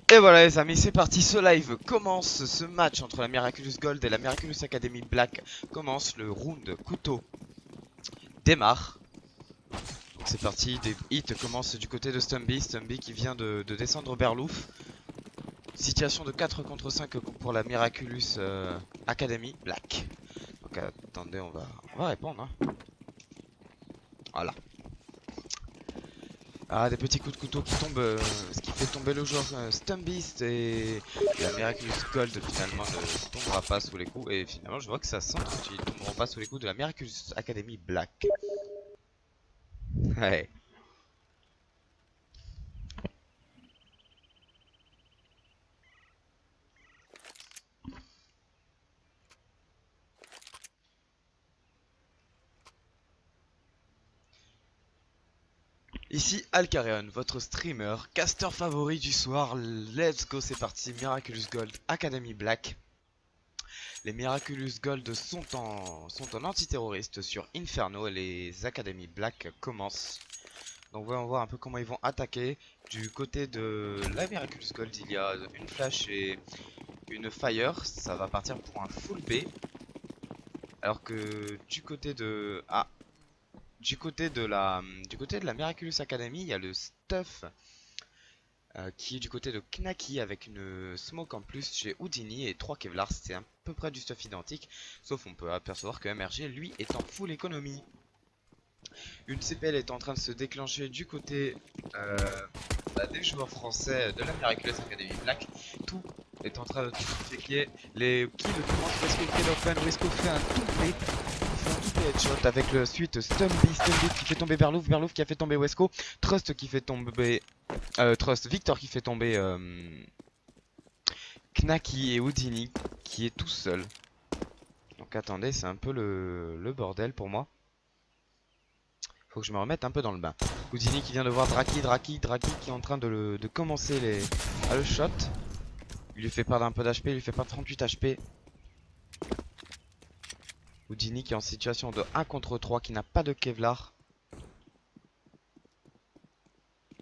Et voilà les amis, c'est parti, ce live commence, ce match entre la Miraculous Gold et la Miraculous Academy Black commence, le round couteau démarre. Donc c'est parti, des hits commencent du côté de Stumby, Stumby qui vient de descendre Berlouf. Situation de 4 contre 5 pour la Miraculous Academy Black. Donc attendez, on va répondre hein. Voilà. Ah, des petits coups de couteau qui tombent, ce qui fait tomber le joueur Stumbeast et la Miraculous Gold finalement ne tombera pas sous les coups. Et finalement, je vois que ça centre, ils ne tomberont pas sous les coups de la Miraculous Academy Black. Ouais. Ici Alcarion, votre streamer, caster favori du soir. Let's go, c'est parti. Miraculous Gold Academy Black. Les Miraculous Gold sont en antiterroriste sur Inferno et les Academy Black commencent. Donc voyons voir un peu comment ils vont attaquer. Du côté de la Miraculous Gold, il y a une flash et une fire. Ça va partir pour un full B. Alors que du côté de... Ah, du côté de la Miraculous Academy, il y a le stuff qui est du côté de Knacky avec une smoke en plus chez Houdini et 3 Kevlar. C'est à peu près du stuff identique. Sauf on peut apercevoir que MRG lui est en full économie. Une CPL est en train de se déclencher du côté des joueurs français de la Miraculous Academy Black. Tout est en train de checker. Les kills commencent. Wesco kill open. Wesco fait un doublé. Il fait un doublé headshot avec le suite Stumby qui fait tomber Berlouf. Berlouf qui a fait tomber Wesco. Trust qui fait tomber. Trust Victor qui fait tomber Knacky et Houdini qui est tout seul. Donc attendez, c'est un peu le bordel pour moi. Faut que je me remette un peu dans le bain. Houdini qui vient de voir Draki qui est en train de commencer le shot. Il lui fait perdre un peu d'HP, il lui fait perdre 38 HP. Houdini qui est en situation de 1 contre 3, qui n'a pas de Kevlar.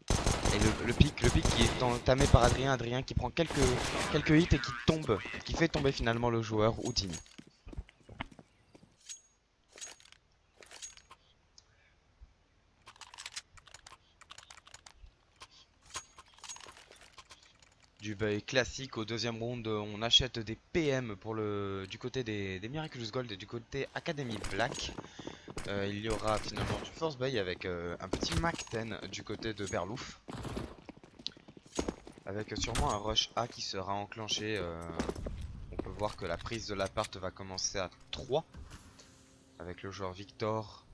Et le pic qui est entamé par Adrien. Adrien qui prend quelques hits et qui tombe, qui fait tomber finalement le joueur Houdini. Du bail classique au deuxième round, on achète des PM pour du côté des Miraculous Gold et du côté Academy Black. Il y aura finalement du Force Bay avec un petit Mac 10 du côté de Berlouf. Avec sûrement un rush A qui sera enclenché. On peut voir que la prise de l'appart va commencer à 3. Avec le joueur Victor,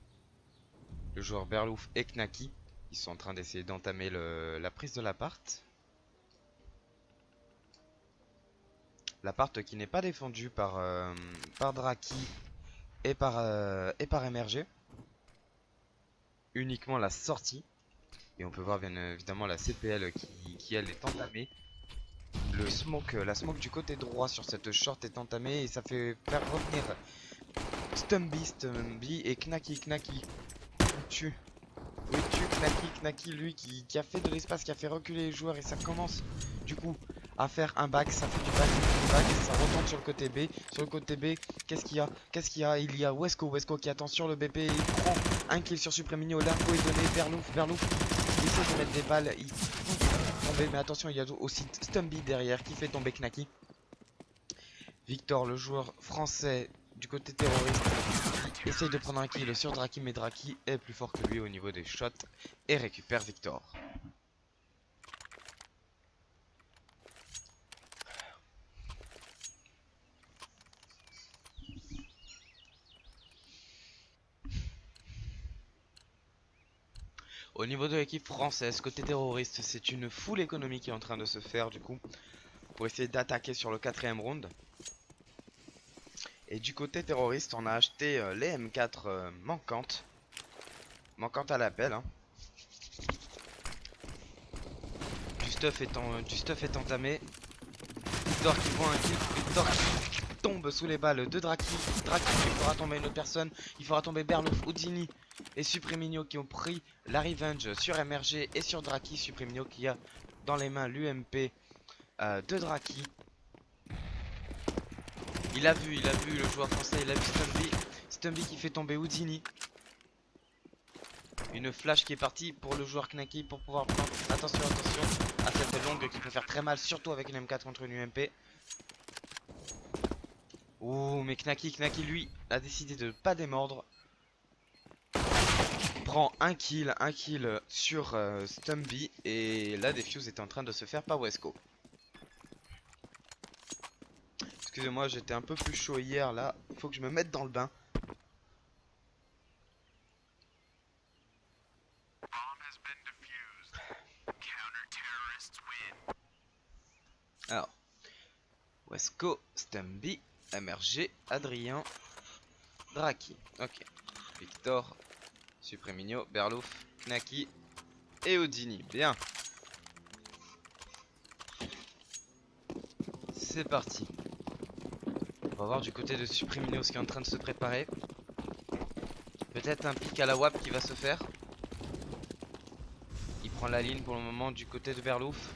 le joueur Berlouf et Knacky. Ils sont en train d'essayer d'entamer la prise de l'appart. L'appart qui n'est pas défendu par Draki et par MRG. Uniquement la sortie. Et on peut voir bien évidemment la CPL qui elle est entamée. La smoke du côté droit sur cette short est entamée et ça fait faire revenir Stumby et Knacky. Tue. Oui, tue Knacky lui qui a fait de l'espace, qui a fait reculer les joueurs et ça commence du coup à faire un back, ça fait du back, ça retombe sur le côté B. Sur le côté B, qu'est-ce qu'il y a? Il y a Wesco qui attend sur le BP, il prend un kill sur Supremino, l'info est donnée, Berlouf, il essaie de mettre des balles, il faut tomber, mais attention, il y a aussi Stumby derrière qui fait tomber Knacky. Victor, le joueur français du côté terroriste, essaye de prendre un kill sur Draki, mais Draki est plus fort que lui au niveau des shots et récupère Victor. Au niveau de l'équipe française, côté terroriste, c'est une full économie qui est en train de se faire du coup pour essayer d'attaquer sur le 4ème round. Et du côté terroriste, on a acheté les M4 manquantes à l'appel. Hein. Du stuff est entamé. Victor qui voit un kill, Victor qui tombe sous les balles de Draki qui fera tomber une autre personne, il fera tomber Berlouf, Houdini et Supremino qui ont pris la revenge sur MRG et sur Draki. Supremino qui a dans les mains l'UMP de Draki. Il a vu le joueur français, il a vu Stumby. Stumby qui fait tomber Houdini. Une flash qui est partie pour le joueur Knacky pour pouvoir prendre. Attention, attention à cette longue qui peut faire très mal, surtout avec une M4 contre une UMP. Ouh, mais Knacky lui a décidé de ne pas démordre. Prend un kill sur Stumby et la Defuse est en train de se faire par Wesco. Excusez-moi, j'étais un peu plus chaud hier là, faut que je me mette dans le bain. Alors, Wesco, Stumby, MRG, Adrien, Draki. Ok. Victor, Supreminho, Berlouf, Knacky et Houdini. Bien. C'est parti. On va voir du côté de Supreminho ce qui est en train de se préparer. Peut-être un pic à la WAP qui va se faire. Il prend la ligne pour le moment du côté de Berlouf.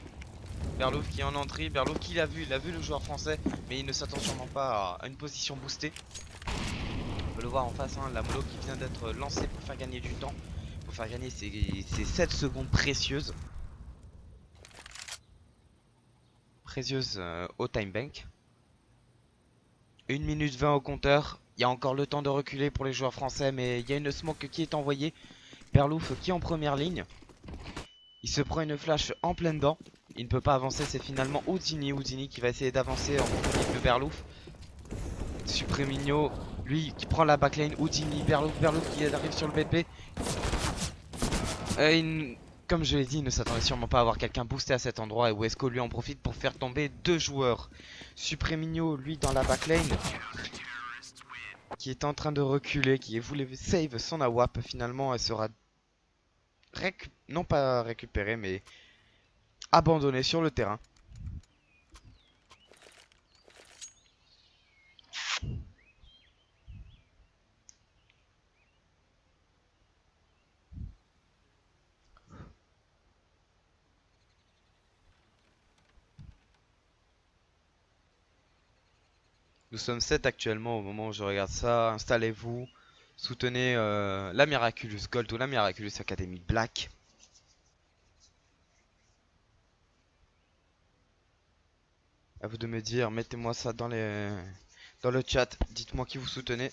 Berlouf qui est en entrée, Berlouf qui l'a vu, il a vu le joueur français, mais il ne s'attend sûrement pas à une position boostée. On peut le voir en face, hein, la mollo qui vient d'être lancée pour faire gagner du temps, pour faire gagner ces 7 secondes précieuses. Précieuses au time bank. 1 minute 20 au compteur, il y a encore le temps de reculer pour les joueurs français, mais il y a une smoke qui est envoyée. Berlouf qui est en première ligne. Il se prend une flash en pleine dent. Il ne peut pas avancer, c'est finalement Houdini qui va essayer d'avancer en compagnie de Berlouf. Supreminho, lui qui prend la backlane. Houdini, Berlouf qui arrive sur le BP. Comme je l'ai dit, il ne s'attendait sûrement pas à avoir quelqu'un boosté à cet endroit. Et Wesco lui en profite pour faire tomber 2 joueurs. Supreminho, lui dans la backlane, qui est en train de reculer, qui voulait save son AWAP. Finalement, elle sera non pas récupérée, mais abandonnée sur le terrain. Nous sommes 7 actuellement au moment où je regarde ça. Installez-vous. Soutenez la Miraculous Gold ou la Miraculous Academy Black. À vous de me dire, mettez-moi ça dans le chat. Dites-moi qui vous soutenez.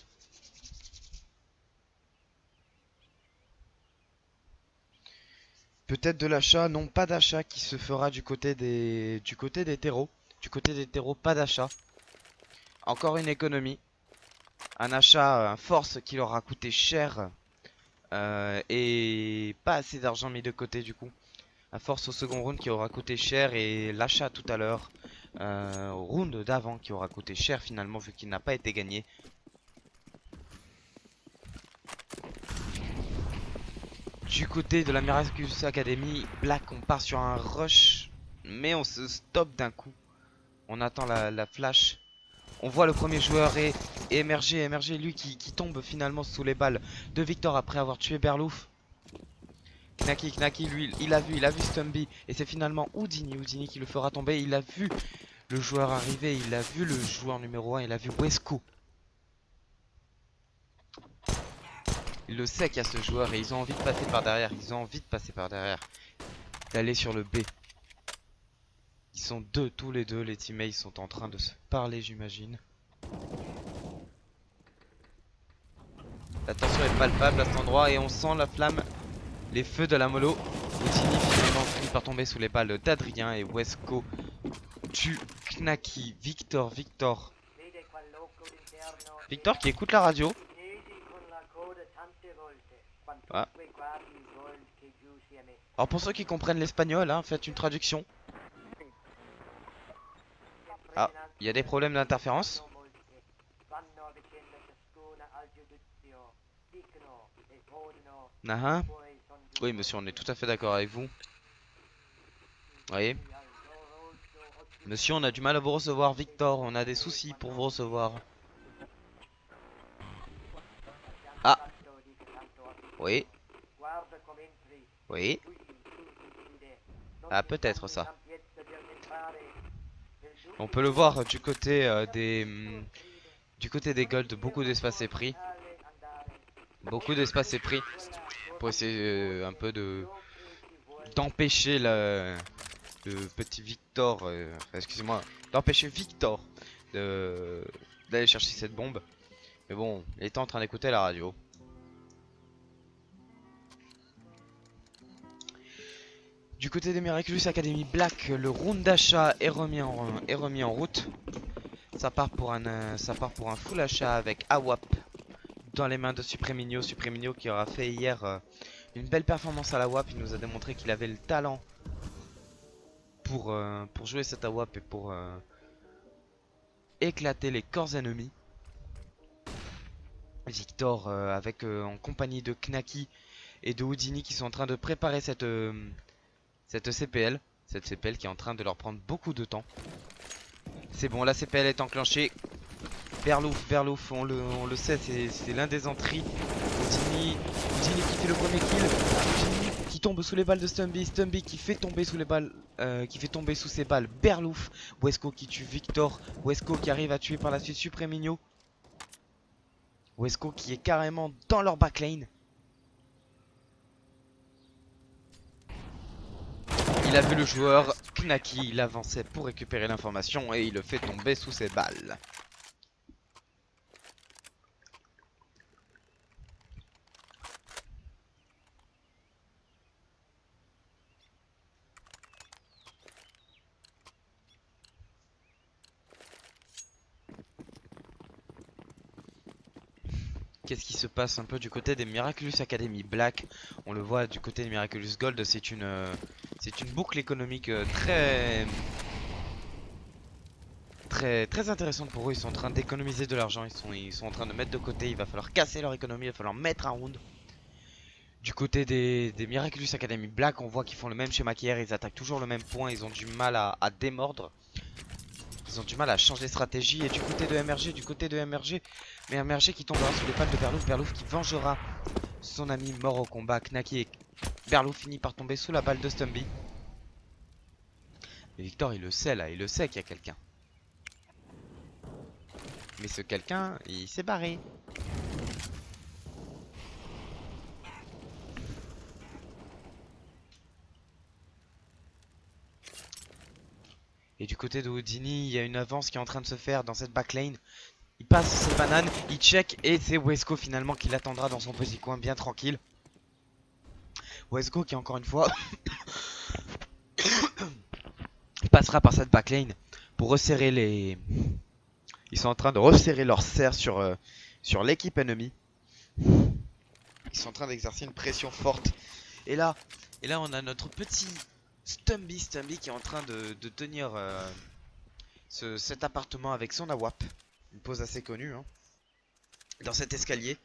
Peut-être de l'achat, non pas d'achat qui se fera du côté des terreaux. Du côté des terreaux, pas d'achat. Encore une économie. Un achat, un force qui leur a coûté cher. Et pas assez d'argent mis de côté du coup. Un force au second round qui aura coûté cher et l'achat tout à l'heure. Au round d'avant qui aura coûté cher finalement vu qu'il n'a pas été gagné. Du côté de la Miraculous Academy, Black, on part sur un rush, mais on se stoppe d'un coup. On attend la flash. On voit le premier joueur et émerger, lui qui tombe finalement sous les balles de Victor après avoir tué Berlouf. Knacky, lui, il a vu Stumby et c'est finalement Houdini qui le fera tomber. Il a vu le joueur arriver, il a vu le joueur numéro 1, il a vu Wesco. Il le sait qu'il y a ce joueur et ils ont envie de passer par derrière. D'aller sur le B. Ils sont deux, tous les deux, les teammates sont en train de se parler, j'imagine. La tension est palpable à cet endroit et on sent la flamme, les feux de la mollo. Houdini finalement finit par tomber sous les balles d'Adrien et Wesco tue Knacky. Victor qui écoute la radio. Ah. Alors pour ceux qui comprennent l'espagnol, hein, faites une traduction. Ah, il y a des problèmes d'interférence. Oui monsieur, on est tout à fait d'accord avec vous. Vous voyez. Monsieur, on a du mal à vous recevoir, Victor, on a des soucis pour vous recevoir. Ah. Oui. Oui. Ah, peut-être ça. On peut le voir du côté du côté des golds, beaucoup d'espace est pris. Beaucoup d'espace est pris pour essayer un peu de d'empêcher le petit Victor, enfin, excusez-moi, d'empêcher Victor d'aller chercher cette bombe. Mais bon, il était en train d'écouter la radio. Du côté des Miraculous Academy Black, le round d'achat est remis en route. Ça part pour un full achat avec AWAP dans les mains de Supreminho. Supreminho qui aura fait hier une belle performance à la WAP. Il nous a démontré qu'il avait le talent pour jouer cette AWAP et pour éclater les corps ennemis. Victor en compagnie de Knaki et de Houdini qui sont en train de préparer cette CPL. Cette CPL qui est en train de leur prendre beaucoup de temps. C'est bon, la CPL est enclenchée. Berlouf, on le sait, c'est l'un des entrées. Houdini qui fait le premier kill. Houdini qui tombe sous les balles de Stumby. Stumby qui fait tomber sous les balles, sous ses balles Berlouf. Wesko qui tue Victor. Wesko qui arrive à tuer par la suite Supreminho. Wesko qui est carrément dans leur backlane. Il a vu le joueur Knaki, il avançait pour récupérer l'information et il le fait tomber sous ses balles. Qu'est-ce qui se passe un peu du côté des Miraculous Academy Black? On le voit du côté des Miraculous Gold, c'est une boucle économique très intéressante pour eux. Ils sont en train d'économiser de l'argent, ils sont en train de mettre de côté. Il va falloir casser leur économie, il va falloir mettre un round. Du côté des Miraculous Academy Black, on voit qu'ils font le même schéma qu'hier, ils attaquent toujours le même point, ils ont du mal à démordre. Ils ont du mal à changer de stratégie. Et du côté de MRG, mais MRG qui tombera sous les balles de Berlouf. Berlouf qui vengera son ami mort au combat. Knaki et Berlouf finit par tomber sous la balle de Stumby. Mais Victor il le sait là, il le sait qu'il y a quelqu'un. Mais ce quelqu'un, il s'est barré. Et du côté de Houdini, il y a une avance qui est en train de se faire dans cette backlane. Il passe ses bananes, il check et c'est Wesko finalement qui l'attendra dans son petit coin bien tranquille. Wesko qui encore une fois passera par cette backlane pour resserrer les... Ils sont en train de resserrer leur serre sur l'équipe ennemie. Ils sont en train d'exercer une pression forte. Et là on a notre petit Stumby qui est en train de tenir cet appartement avec son AWAP. Une pose assez connue hein, dans cet escalier.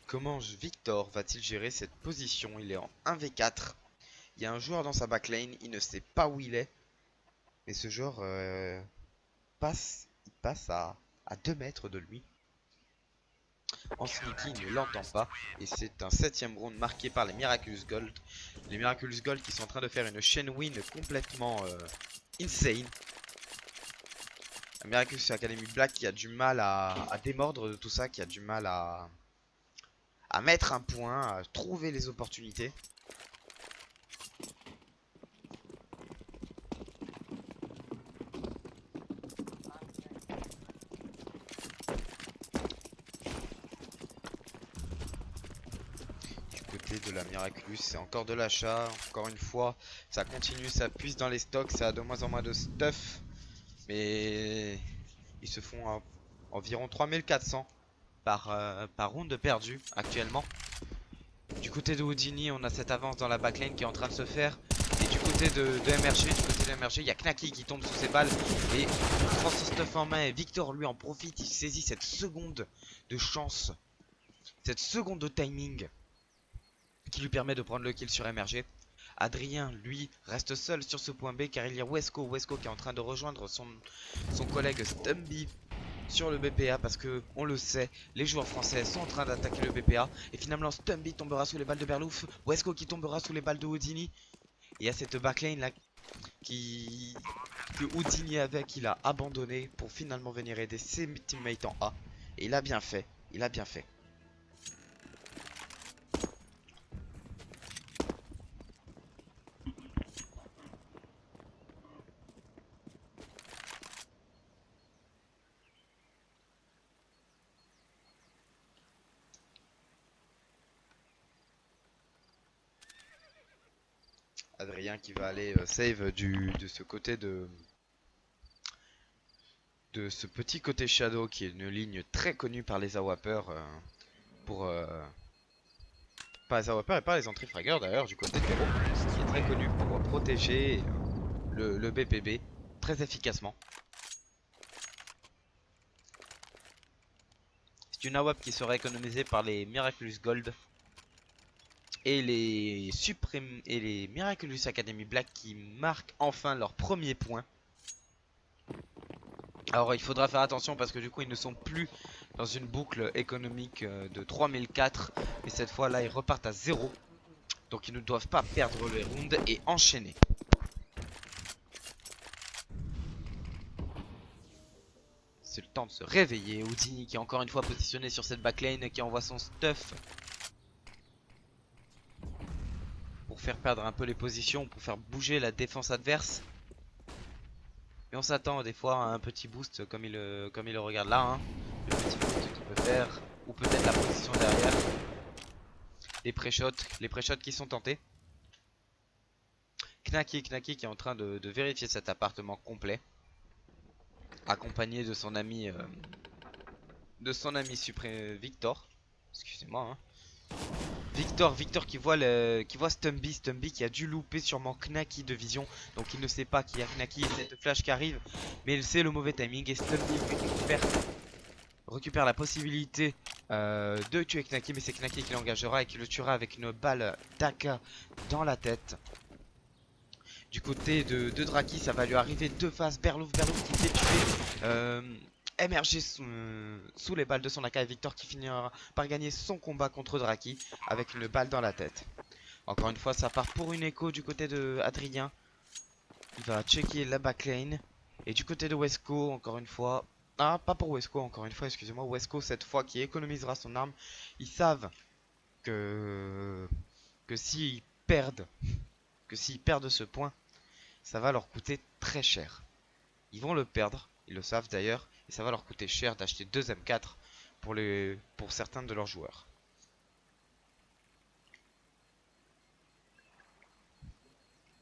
Comment Victor va-t-il gérer cette position? Il est en 1v4. Il y a un joueur dans sa backlane, il ne sait pas où il est. Mais ce joueur passe à 2 mètres de lui. En sneaky, il ne l'entend pas. Et c'est un 7ème round marqué par les Miraculous Gold. Les Miraculous Gold qui sont en train de faire une chain win complètement insane. La Miraculous Academy Black qui a du mal à démordre de tout ça, qui a du mal à mettre un point, à trouver les opportunités. De la Miraculous, c'est encore de l'achat, encore une fois, ça continue, ça puise dans les stocks, ça a de moins en moins de stuff, mais ils se font environ 3400 par round perdu actuellement. Du côté de Houdini, on a cette avance dans la backlane qui est en train de se faire, et du côté de MRG, il y a Knaki qui tombe sous ses balles, et il prend son stuff en main, et Victor lui en profite, il saisit cette seconde de chance, cette seconde de timing, qui lui permet de prendre le kill sur MRG. Adrien, lui, reste seul sur ce point B car il y a Wesko qui est en train de rejoindre son collègue Stumby sur le BPA parce que on le sait, les joueurs français sont en train d'attaquer le BPA et finalement Stumby tombera sous les balles de Berlouf, Wesco qui tombera sous les balles de Houdini. Et il y a cette backlane là qui que Houdini avait qu'il a abandonné pour finalement venir aider ses teammates en A. Et il a bien fait, il a bien fait. Adrien qui va aller save de ce côté de ce petit côté Shadow qui est une ligne très connue par les AWPers pour pas les AWPers et pas les entrées fraggers d'ailleurs du côté de Vero qui est très connu pour protéger le BPB très efficacement. C'est une AWP qui sera économisée par les Miraculous Gold et les Miraculous Academy Black qui marquent enfin leur premier point. Alors il faudra faire attention parce que du coup ils ne sont plus dans une boucle économique de 3004 et cette fois là ils repartent à 0. Donc ils ne doivent pas perdre les rounds et enchaîner. C'est le temps de se réveiller. Houdini qui est encore une fois positionné sur cette backlane qui envoie son stuff pour faire perdre un peu les positions, pour faire bouger la défense adverse. Mais on s'attend des fois à un petit boost comme il le regarde là. Hein. Le petit boost qu'il peut faire. Ou peut-être la position derrière. Les pré-shots qui sont tentés. Knacky qui est en train de vérifier cet appartement complet. Accompagné de son ami suprême Victor. Excusez-moi. Hein. Victor qui voit Stumby qui a dû louper sûrement Knacky de vision. Donc il ne sait pas qu'il y a Knacky et cette flash qui arrive. Mais il sait le mauvais timing et Stumby récupère la possibilité de tuer Knacky. Mais c'est Knacky qui l'engagera et qui le tuera avec une balle d'AK dans la tête. Du côté de Draki, ça va lui arriver deux faces. Berlouf qui fait tuer. Émerger sous les balles de son AK et Victor qui finira par gagner son combat contre Draki avec une balle dans la tête. Encore une fois, ça part pour une écho du côté de Adrien. Il va checker la backlane. Et du côté de Wesco, encore une fois. Ah, pas pour Wesco, encore une fois, excusez-moi. Wesco, cette fois, qui économisera son arme. Ils savent que s'ils perdent ce point, ça va leur coûter très cher. Ils vont le perdre, ils le savent d'ailleurs, et ça va leur coûter cher d'acheter 2 M4 pour certains de leurs joueurs.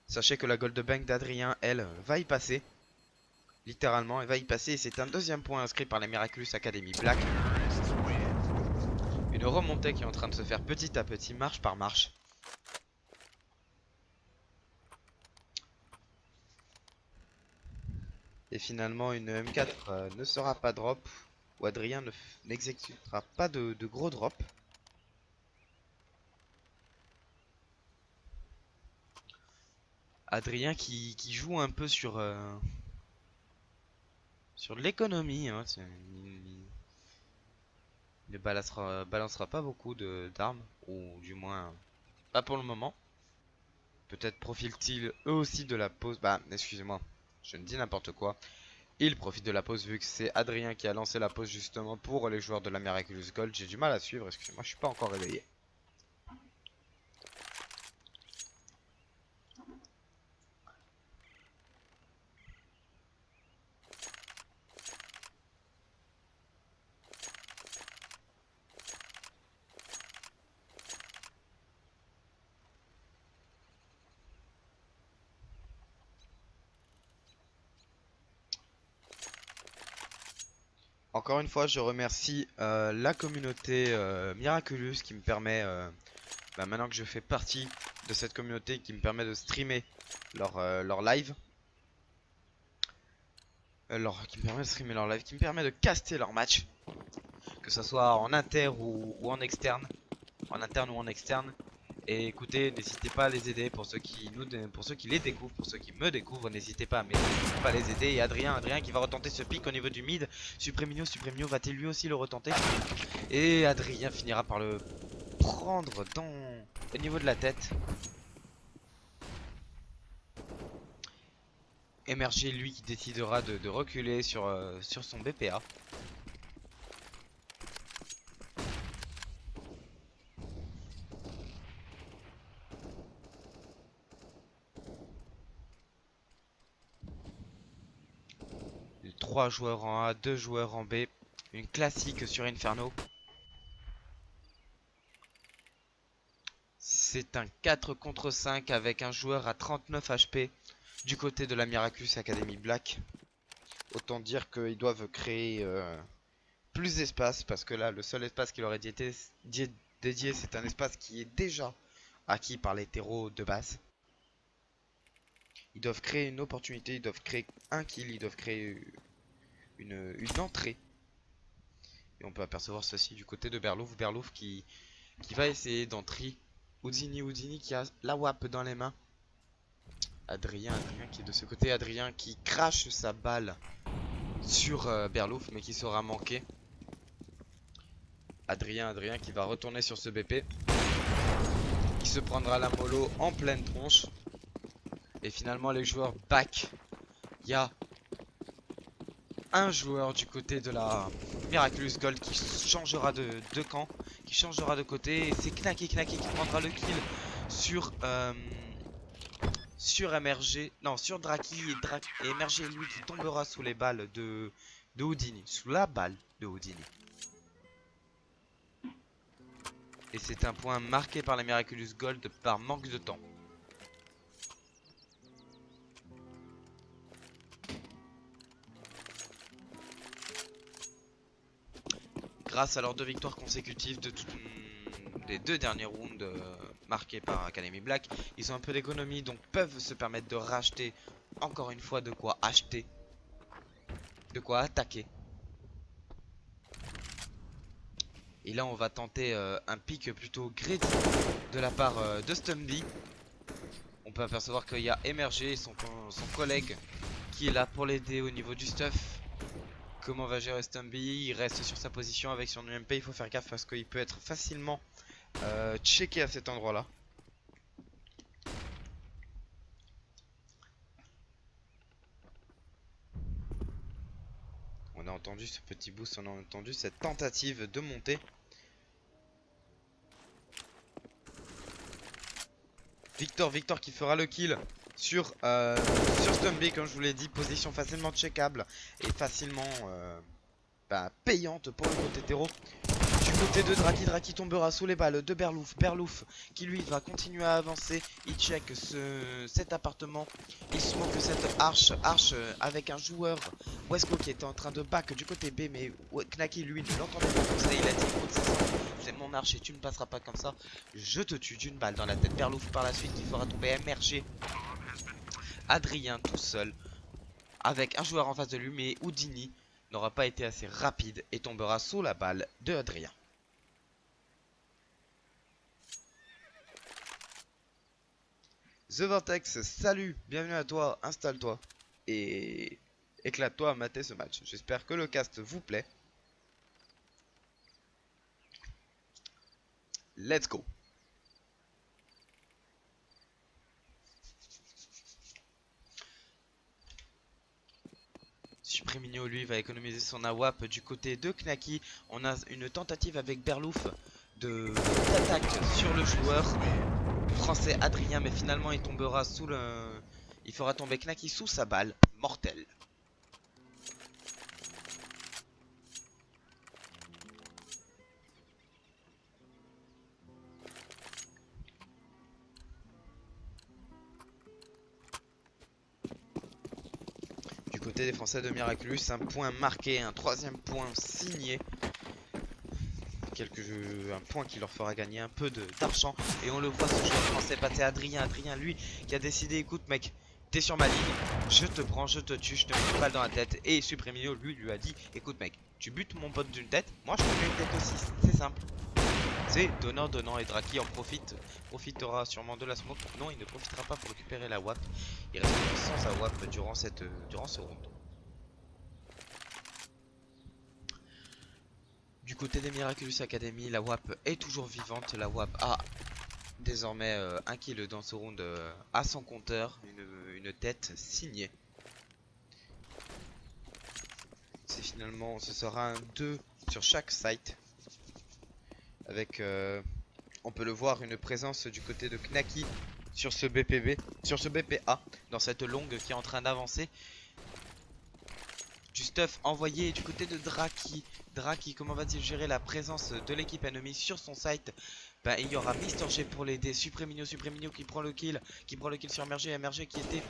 Sachez que la Gold Bank d'Adrien, elle, va y passer. Littéralement, elle va y passer et c'est un deuxième point inscrit par les Miraculous Academy Black. Une remontée qui est en train de se faire petit à petit, marche par marche. Et finalement, une M4 ne sera pas drop, ou Adrien n'exécutera pas de gros drop. Adrien qui joue un peu sur l'économie. Hein. Il ne balancera pas beaucoup d'armes, ou du moins pas pour le moment. Peut-être profitent-ils eux aussi de la pause. Bah, excusez-moi, je ne dis n'importe quoi. Ils profitent de la pause vu que c'est Adrien qui a lancé la pause justement pour les joueurs de la Miraculous Gold. J'ai du mal à suivre, excusez-moi, je suis pas encore réveillé. Encore une fois, je remercie la communauté Miraculous qui me permet, maintenant que je fais partie de cette communauté, qui me permet de streamer leur live. Qui me permet de streamer leur live, qui me permet de caster leur match. Que ce soit en inter ou en externe. En interne ou en externe. Et écoutez, n'hésitez pas à les aider pour ceux qui pour ceux qui les découvrent, pour ceux qui me découvrent, n'hésitez pas, mais n'hésitez pas à les aider. Et Adrien qui va retenter ce pic au niveau du mid. Supremino va-t-il lui aussi le retenter? Et Adrien finira par le prendre au niveau de la tête. Émerger, lui qui décidera de reculer sur son BPA. Les 3 joueurs en A, 2 joueurs en B. Une classique sur Inferno. C'est un 4 contre 5 avec un joueur à 39 HP du côté de la Miraculous Academy Black. Autant dire qu'ils doivent créer plus d'espace parce que là le seul espace qui leur est dédié c'est un espace qui est déjà acquis par les terreaux de base. Ils doivent créer une opportunité, ils doivent créer un kill, ils doivent créer une entrée. Et on peut apercevoir ceci du côté de Berlouf qui va essayer d'entrer. Houdini qui a la WAP dans les mains. Adrien qui est de ce côté. Adrien qui crache sa balle sur Berlouf mais qui sera manqué. Adrien qui va retourner sur ce BP. Qui se prendra la mollo en pleine tronche. Et finalement les joueurs back. Il y a un joueur du côté de la Miraculous Gold qui changera de camp, qui changera de côté. Et c'est Knacky qui prendra le kill sur MRG, non sur Draki et MRG lui qui tombera sous les balles de Houdini, sous la balle de Houdini. Et c'est un point marqué par la Miraculous Gold par manque de temps. Grâce à leurs 2 victoires consécutives des 2 derniers rounds marqués par Academy Black, ils ont un peu d'économie donc peuvent se permettre de racheter encore une fois de quoi acheter, de quoi attaquer. Et là on va tenter un pick plutôt greedy de la part de Stumby. On peut apercevoir qu'il y a émergé son collègue qui est là pour l'aider au niveau du stuff. Comment va gérer Stumby? Il reste sur sa position avec son UMP. Il faut faire gaffe parce qu'il peut être facilement checké à cet endroit là. On a entendu ce petit boost, on a entendu cette tentative de monter. Victor qui fera le kill sur Stumby, comme je vous l'ai dit, position facilement checkable et facilement payante pour le côté terreau. Du côté de Draki tombera sous les balles de Berlouf qui lui va continuer à avancer. Il check cet appartement, il smoke cette arche avec un joueur Wesco qui était en train de back du côté B, mais Knacky lui ne l'entendait pas comme ça. Il a dit écoute, c'est mon arche et tu ne passeras pas comme ça, je te tue d'une balle dans la tête. Berlouf par la suite qui fera tomber MRG. Adrien tout seul avec un joueur en face de lui, mais Houdini n'aura pas été assez rapide et tombera sous la balle de Adrien. The Vortex, salut, bienvenue à toi, installe-toi et éclate-toi à mater ce match. J'espère que le cast vous plaît. Let's go. Supremino lui va économiser son AWAP du côté de Knacky. On a une tentative avec Berlouf d'attaque sur le joueur français Adrien, mais finalement il tombera il fera tomber Knacky sous sa balle mortelle. Du côté des Français de Miraculous, un point marqué, un 3e point signé. Un point qui leur fera gagner un peu d'argent. Et on le voit, ce joueur français passer Adrien lui qui a décidé, écoute mec, t'es sur ma ligne, je te prends, je te tue, je te mets une balle dans la tête. Et Supremino lui a dit, écoute mec, tu butes mon pote d'une tête, moi je te mets une tête aussi, c'est simple. C'est donnant donnant et Draki en profitera sûrement de la smoke. Non, il ne profitera pas pour récupérer la WAP. Il reste sans sa WAP durant ce round. Du côté des Miraculous Academy, la WAP est toujours vivante. La WAP a désormais un kill dans ce round à son compteur, une tête signée. C'est finalement, ce sera un 2 sur chaque site. Avec, on peut le voir, une présence du côté de Knacky sur ce BPA, dans cette longue qui est en train d'avancer. Du stuff envoyé du côté de Draki. Draki, comment va-t-il gérer la présence de l'équipe ennemie sur son site? Ben, il y aura Mister G pour l'aider. Supremino qui prend le kill. Sur MRG qui était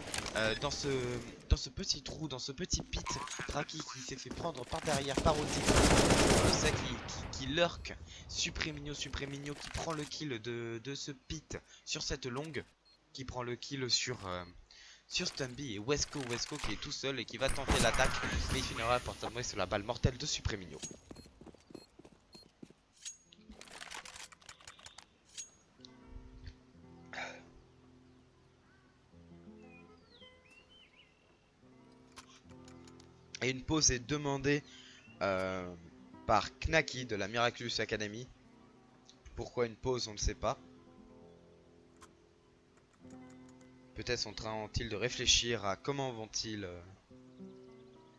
dans ce petit trou, dans ce petit pit. Draki qui s'est fait prendre par derrière par Oti. Le sec qui lurk. Supremino qui prend le kill de ce pit sur cette longue. Qui prend le kill sur Stumby et Wesco qui est tout seul et qui va tenter l'attaque, mais il finira par tomber sur la balle mortelle de Supremino. Et une pause est demandée par Knacky de la Miraculous Academy. Pourquoi une pause, on ne sait pas. Peut-être sont-ils de réfléchir à comment vont-ils...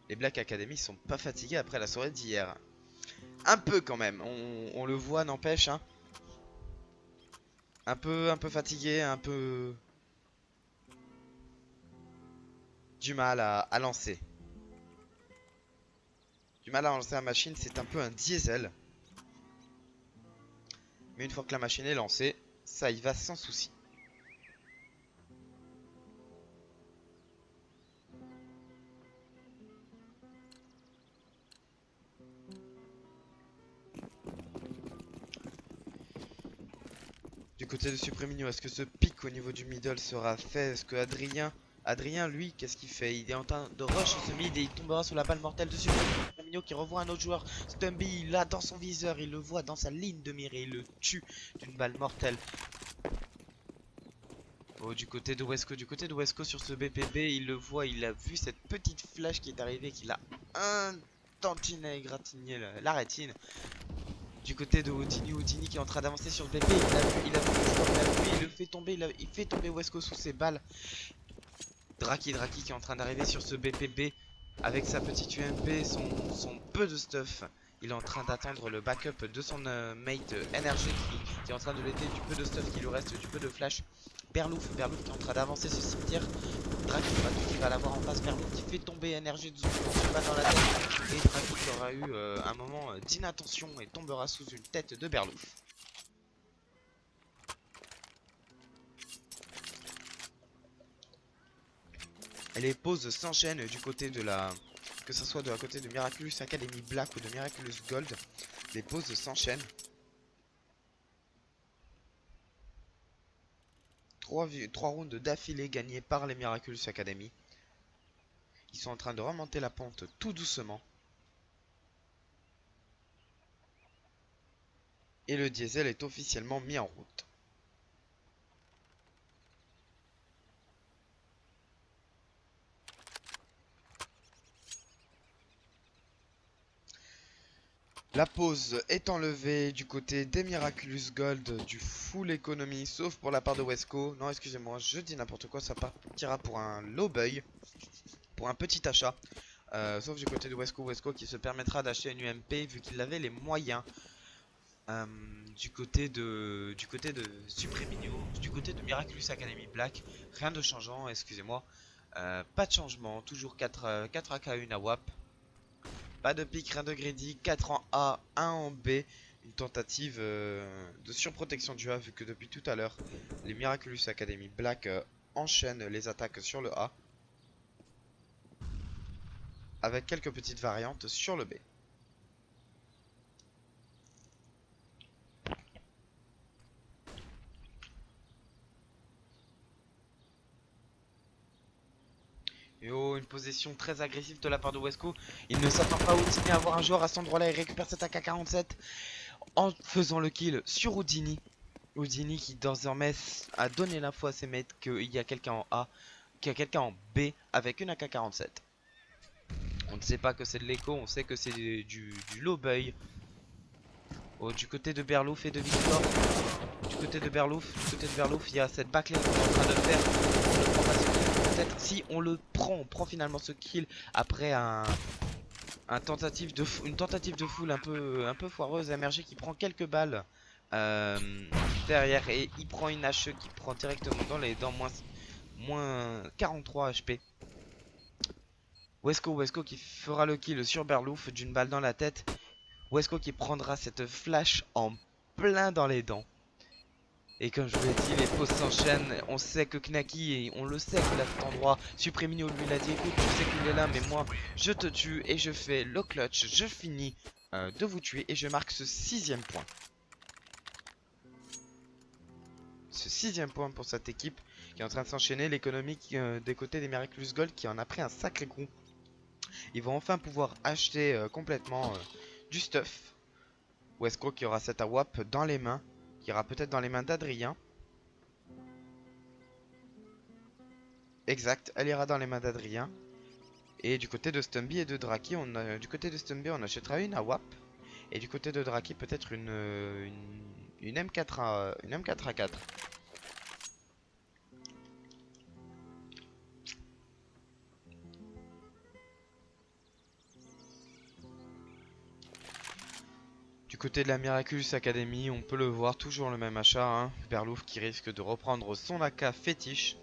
Les Black Academy sont pas fatigués après la soirée d'hier. Un peu quand même, on le voit, n'empêche. Hein. Un peu fatigué, un peu... du mal à lancer. Du mal à lancer la machine, c'est un peu un diesel. Mais une fois que la machine est lancée, ça y va sans souci. Du côté de Supremino, est-ce que ce pic au niveau du middle sera fait? Est-ce que Adrien, lui, qu'est-ce qu'il fait? Il est en train de rush ce mid et il tombera sur la balle mortelle de Supremino qui revoit un autre joueur. Stumby, il l'a dans son viseur, il le voit dans sa ligne de mire et il le tue d'une balle mortelle. Oh, du côté de Wesco sur ce BPB, il le voit, il a vu cette petite flash qui est arrivée, qu'il a un tantinet égratigné la rétine. Du côté de Houdini qui est en train d'avancer sur le BP, il a vu le joueur derrière lui, il le fait tomber, il fait tomber Wesco sous ses balles. Draki qui est en train d'arriver sur ce BPB avec sa petite UMP, son peu de stuff. Il est en train d'attendre le backup de son mate NRG qui est en train de l'aider du peu de stuff qui lui reste, du peu de flash. Berlouf qui est en train d'avancer ce cimetière. Draki qui va l'avoir en face. Berlouf qui fait tomber énergie de son balle dans la tête. Et Draki qui aura eu un moment d'inattention et tombera sous une tête de Berlouf. Et les pauses s'enchaînent du côté de la... Que ce soit de la côté de Miraculous Academy Black ou de Miraculous Gold. Les pauses s'enchaînent. 3 rounds d'affilée gagnés par les Miraculous Academy. Ils sont en train de remonter la pente tout doucement. Et le diesel est officiellement mis en route. La pause est enlevée du côté des Miraculous Gold, du full economy, sauf pour la part de Wesco. Non, excusez-moi, je dis n'importe quoi, ça partira pour un low buy, pour un petit achat. Sauf du côté de Wesco qui se permettra d'acheter une UMP vu qu'il avait les moyens. Du côté de Supremino, du côté de Miraculous Academy Black, rien de changeant, excusez-moi. Pas de changement, toujours 4 AK1 à WAP. Pas de pic, rien de greedy, 4 en A, 1 en B. Une tentative de surprotection du A vu que depuis tout à l'heure, les Miraculous Academy Black enchaînent les attaques sur le A. Avec quelques petites variantes sur le B. une position très agressive de la part de Wesco. Il ne s'attend pas Houdini à avoir un joueur à cet endroit là. Il récupère cette AK-47 en faisant le kill sur Houdini. Houdini qui désormais a donné l'info à ses mates qu'il y a quelqu'un en A, qu'il y a quelqu'un en B avec une AK-47. On ne sait pas que c'est de l'écho, on sait que c'est du low buy. Oh, du côté de Berlouf et de Victor. Du côté de Berlouf, il y a cette backlane qu'on est en train de faire. On le prend pas ce kill. Peut-être si on le prend, on prend finalement ce kill après une tentative de foule un peu foireuse. MRG qui prend quelques balles derrière et il prend une HE qui prend directement dans les dents, moins 43 HP. Wesco qui fera le kill sur Berlouf d'une balle dans la tête. Wesco qui prendra cette flash en plein dans les dents. Et comme je vous l'ai dit, les pauses s'enchaînent. On sait que Knaki, et on le sait qu'il a cet endroit. Supremino lui l'a dit, écoute, je sais qu'il est là, mais moi, je te tue et je fais le clutch. Je finis de vous tuer et je marque ce 6ème point. Ce 6ème point pour cette équipe qui est en train de s'enchaîner. L'économie des côtés des Miraculous Gold qui en a pris un sacré coup. Ils vont enfin pouvoir acheter complètement du stuff. Wesco qui aura cette AWAP dans les mains. Qui ira peut-être dans les mains d'Adrien. Exact, elle ira dans les mains d'Adrien. Et du côté de Stumby et de Draki, du côté de Stumby, on achètera une AWAP. Et du côté de Draki, peut-être une M4 une M4A4. Du côté de la Miraculous Academy, on peut le voir, toujours le même achat. Hein. Berlouf qui risque de reprendre son AK fétiche.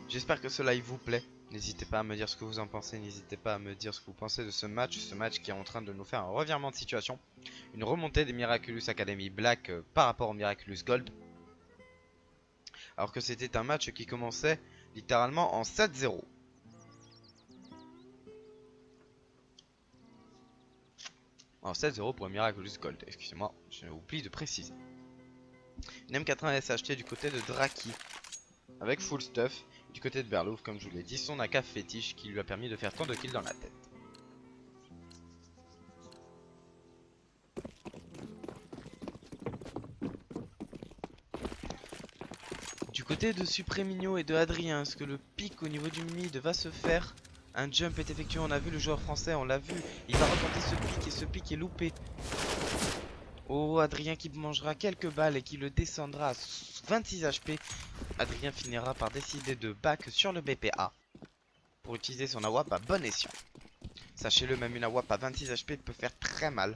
J'espère que ce live vous plaît. N'hésitez pas à me dire ce que vous en pensez. N'hésitez pas à me dire ce que vous pensez de ce match. Ce match qui est en train de nous faire un revirement de situation. Une remontée des Miraculous Academy Black par rapport aux Miraculous Gold. Alors que c'était un match qui commençait littéralement en 7-0. En 7-0 pour Miraculous Gold. Excusez-moi, je oublie de préciser. Une M80 SHT du côté de Draki. Avec full stuff. Du côté de Berlouf, comme je vous l'ai dit, son AK fétiche qui lui a permis de faire tant de kills dans la tête. Du côté de Supremino et de Adrien, est-ce que le pic au niveau du mid va se faire? Un jump est effectué, on a vu le joueur français, on l'a vu. Il va retenter ce pic et ce pic est loupé. Oh, Adrien qui mangera quelques balles et qui le descendra à 26 HP. Adrien finira par décider de back sur le BPA pour utiliser son AWAP à bon escient. Sachez-le, même une AWAP à 26 HP peut faire très mal.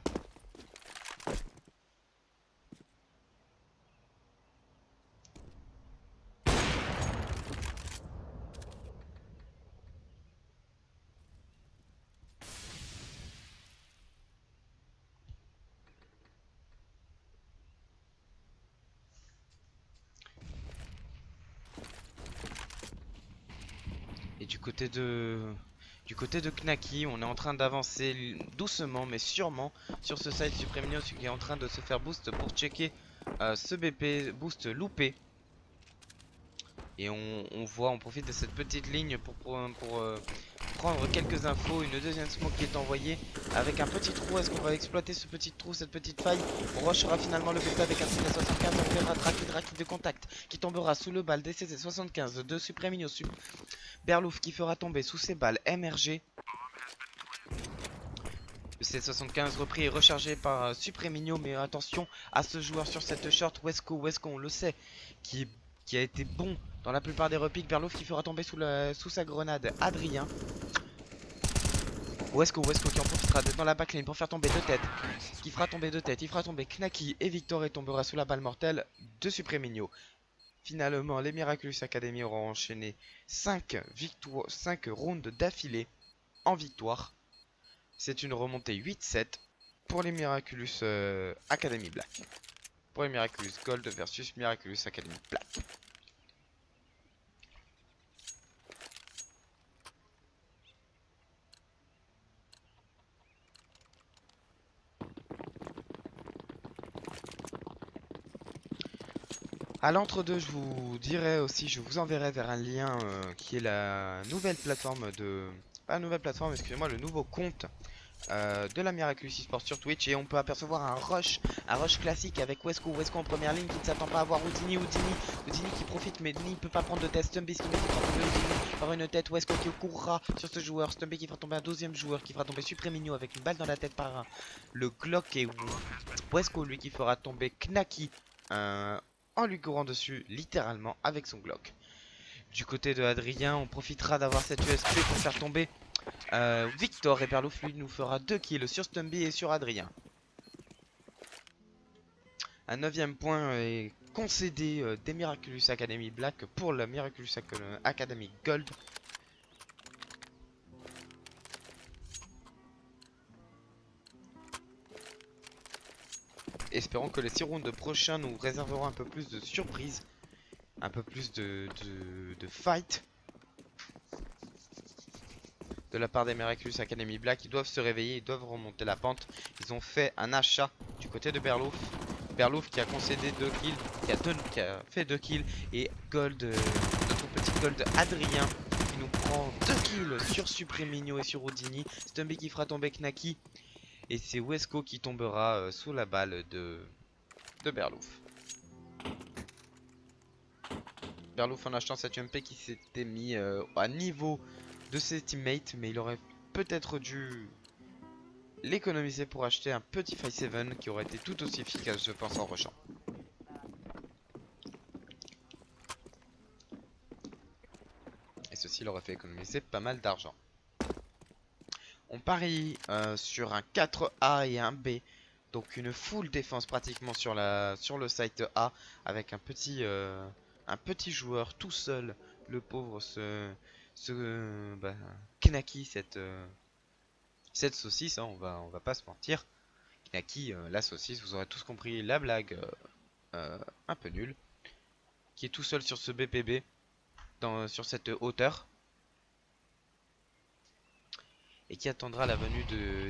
Et du côté de Knaki, on est en train d'avancer doucement mais sûrement sur ce site Supremino qui est en train de se faire boost pour checker ce BP boost loupé. Et on profite de cette petite ligne pour prendre quelques infos. Une deuxième smoke qui est envoyée avec un petit trou. Est-ce qu'on va exploiter ce petit trou, cette petite faille? On rushera finalement le BP avec un CZ75. On verra Draki de contact qui tombera sous le bal des CZ75 de Supremino. Berlouf qui fera tomber sous ses balles MRG. Le C75 repris et rechargé par Supremino, mais attention à ce joueur sur cette short. Wesco on le sait, qui a été bon dans la plupart des repiques. Berlouf qui fera tomber sous sa grenade Adrien. Wesco qui en profitera d'être dans la backline pour faire tomber deux têtes. Qui fera tomber deux têtes, il fera tomber Knaki et Victor et tombera sous la balle mortelle de Supremino. Finalement, les Miraculous Academy auront enchaîné 5 rounds d'affilée en victoire. C'est une remontée 8-7 pour les Miraculous Academy Black. Pour les Miraculous Gold versus Miraculous Academy Black. À l'entre-deux, je vous dirai aussi, je vous enverrai vers un lien qui est la nouvelle plateforme de... Pas la nouvelle plateforme, excusez-moi, le nouveau compte de la Miraculous Esports sur Twitch. Et on peut apercevoir un rush classique avec Wesco. Wesco en première ligne qui ne s'attend pas à voir Houdini qui profite mais n'y peut pas prendre de tête. Stumpy qui met qui fera tomber Houdini par une tête. Wesco qui courra sur ce joueur. Stumpy qui fera tomber un deuxième joueur qui fera tomber Supreminho avec une balle dans la tête par le Glock. Et Wesco lui qui fera tomber Knacky en lui courant dessus littéralement avec son Glock. Du côté de Adrien, on profitera d'avoir cette USP pour faire tomber Victor, et Berlouf lui nous fera 2 kills sur Stumby et sur Adrien. Un 9ème point est concédé des Miraculous Academy Black pour la Miraculous Academy Gold. Espérons que les 6 rounds prochains nous réserveront un peu plus de surprises, un peu plus de fight de la part des Miraculous Academy Black. Ils doivent se réveiller, ils doivent remonter la pente. Ils ont fait un achat du côté de Berlouf. Berlouf qui a concédé 2 kills, qui a fait 2 kills. Et Gold, notre petit Gold Adrien qui nous prend 2 kills sur Supreminho et sur Houdini. Stumby qui fera tomber Knacky. Et c'est Wesco qui tombera sous la balle de Berlouf. Berlouf en achetant cette UMP qui s'était mis à niveau de ses teammates, mais il aurait peut-être dû l'économiser pour acheter un petit 5-7 qui aurait été tout aussi efficace, je pense, en rushant. Et ceci leur aurait fait économiser pas mal d'argent. On parie sur un 4A et un B, donc une full défense pratiquement sur le site A, avec un petit joueur tout seul, le pauvre Knacky, cette saucisse, hein, on va pas se mentir. Knacky, la saucisse, vous aurez tous compris la blague un peu nulle, qui est tout seul sur ce BPB, sur cette hauteur, et qui attendra la venue